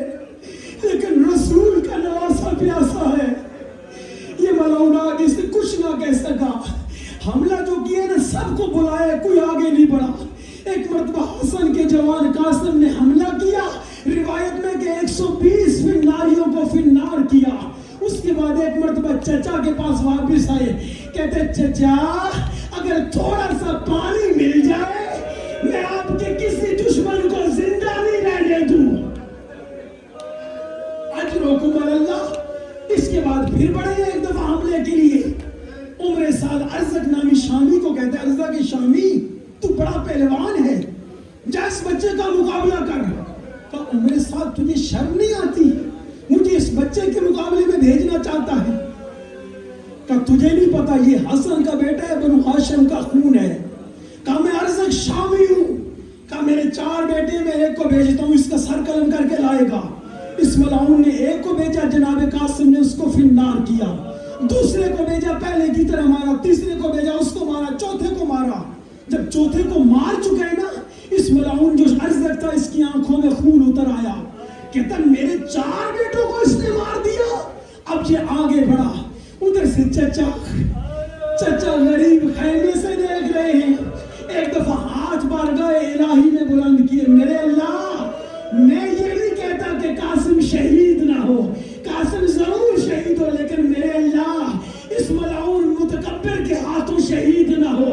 لیکن رسول کا نواسا پیاسا ہے. یہ ملعون آگے سے کچھ نہ کہہ سکا. حملہ جو کیا نا سب کو بلایا، کوئی آگے نہیں بڑھا. ایک مرتبہ حسن کے جوان قاسم نے حملہ کیا، روایت میں کہ 120 فناریوں کو فنار کیا. اس کے بعد ایک مرتبہ چچا کے پاس واپس آئے، کہتے چچا اگر تھوڑا سا پانی مل جائے میں آپ کے کسی دشمن کو زندہ نہیں رہنے دوں. اجرکم اللہ. اس کے بعد پھر بڑھے ایک دفعہ حملے کے لیے. عمر سعد ارزق نامی شامی کو کہتے ہیں ارزق شامی تو بڑا پہلوان ہے، جا اس بچے کا مقابلہ کر. تو عمر سعد تجھے شرم نہیں آتی؟ مجھے اس بچے کے مقابلے میں بھیجنا چاہتا ہے. کہ تجھے نہیں پتا یہ حسن کا بیٹا ہے، بنو ہاشم کا خون ہے. کہا میں ارزق شامی ہوں. کہا میرے 4 بیٹے میں ایک کو بھیجتا ہوں، اس کا سر قلم کر کے لائے گا۔ اس ملعون نے ایک کو بھیجا، جناب قاسم نے اس کو فی النار کیا، دوسرے کو بھیجا پہلے کی طرح مارا، تیسرے کو بھیجا اس کو مارا، چوتھے کو مارا۔ جب چوتھے کو مار چکے نا، اس ملعون جو عرض رکھتا اس کی آنکھوں میں خون اتر آیا، کہتا میرے 4 بیٹوں کو اس نے مار دیا۔ اب یہ آگے بڑھا، ادھر سے چچا غریب خیمے سے دیکھ رہے ہیں۔ ایک دفعہ ہاتھ بارگاہ الہی میں بلند کیے، میرے اللہ، میں یہ نہیں کہتا کہ قاسم شہید نہ ہو، قاسم ضرور شہید ہو، لیکن میرے اللہ اس ملعون متکبر کے ہاتھوں شہید نہ ہو۔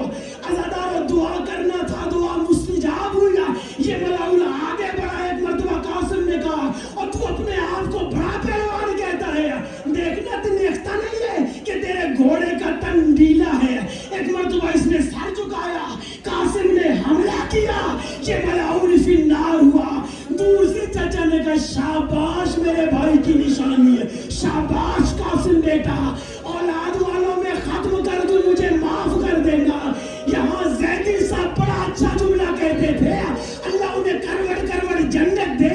عزادارو دعا کرنا تھا، دعا مستجاب ہوئی۔ یہ ملعون آگے بڑھا، ایک مرتبہ قاسم نے کہا، اور تو اپنے آپ کو بڑا پہلوان کہتا ہے، دیکھنا تو دیکھتا نہیں ہے کہ تیرے گھوڑے کا تن ڈھیلا ہے۔ ایک مرتبہ اس نے سر جھکایا، قاسم نے حملہ کیا، یہ ملعون فی النار ہوا۔ دور سے چچا نے کہا شاباش میرے بھائی کی نشانی ہے، شاباش قاسم بیٹا، اولاد والوں میں ختم کر دوں، مجھے معاف کر دے گا۔ یہاں زیدی صاحب بڑا اچھا جملہ کہتے تھے، اللہ انہیں کروڑ جنت دے۔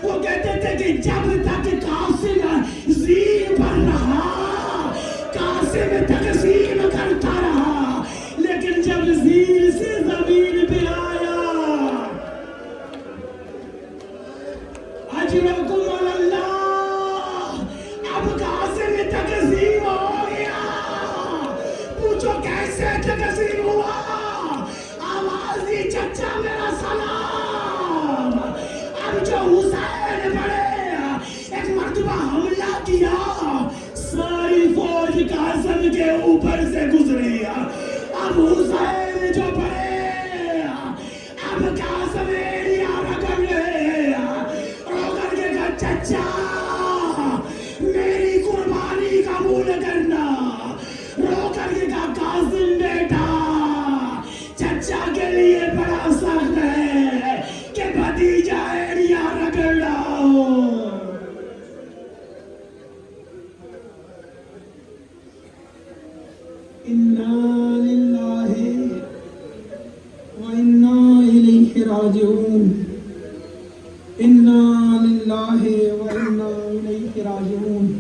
وہ کہتے تھے کہ جب تک قاسم زین پر رہا، قاسم تقسیم کرتا رہا، لیکن جب زین سے زمین پہ آیا، اجرکم اللہ، اب قاسم تقسیم ہو گیا۔ پوچھو کیسے تقسیم ہوا؟ آواز دی چچا میرا سلام۔ اب جو حسین پڑے، ایک مرتبہ حملہ کیا، ساری فوج قاسم کے اوپر سے گزری۔ اب حسین جو پڑے، اب قاسم ایریا رکڑ گئے، رو کر کے کہا چچا میری قربانی قبول کرنا، رو کر کے کہا قاسم بیٹا، چچا کے لیے بڑا سخت ہے کہ بھتیجا ایریا رگڑ لاؤ۔ انا للہ و انا الیہ راجعون، انا للہ و انا الیہ راجعون۔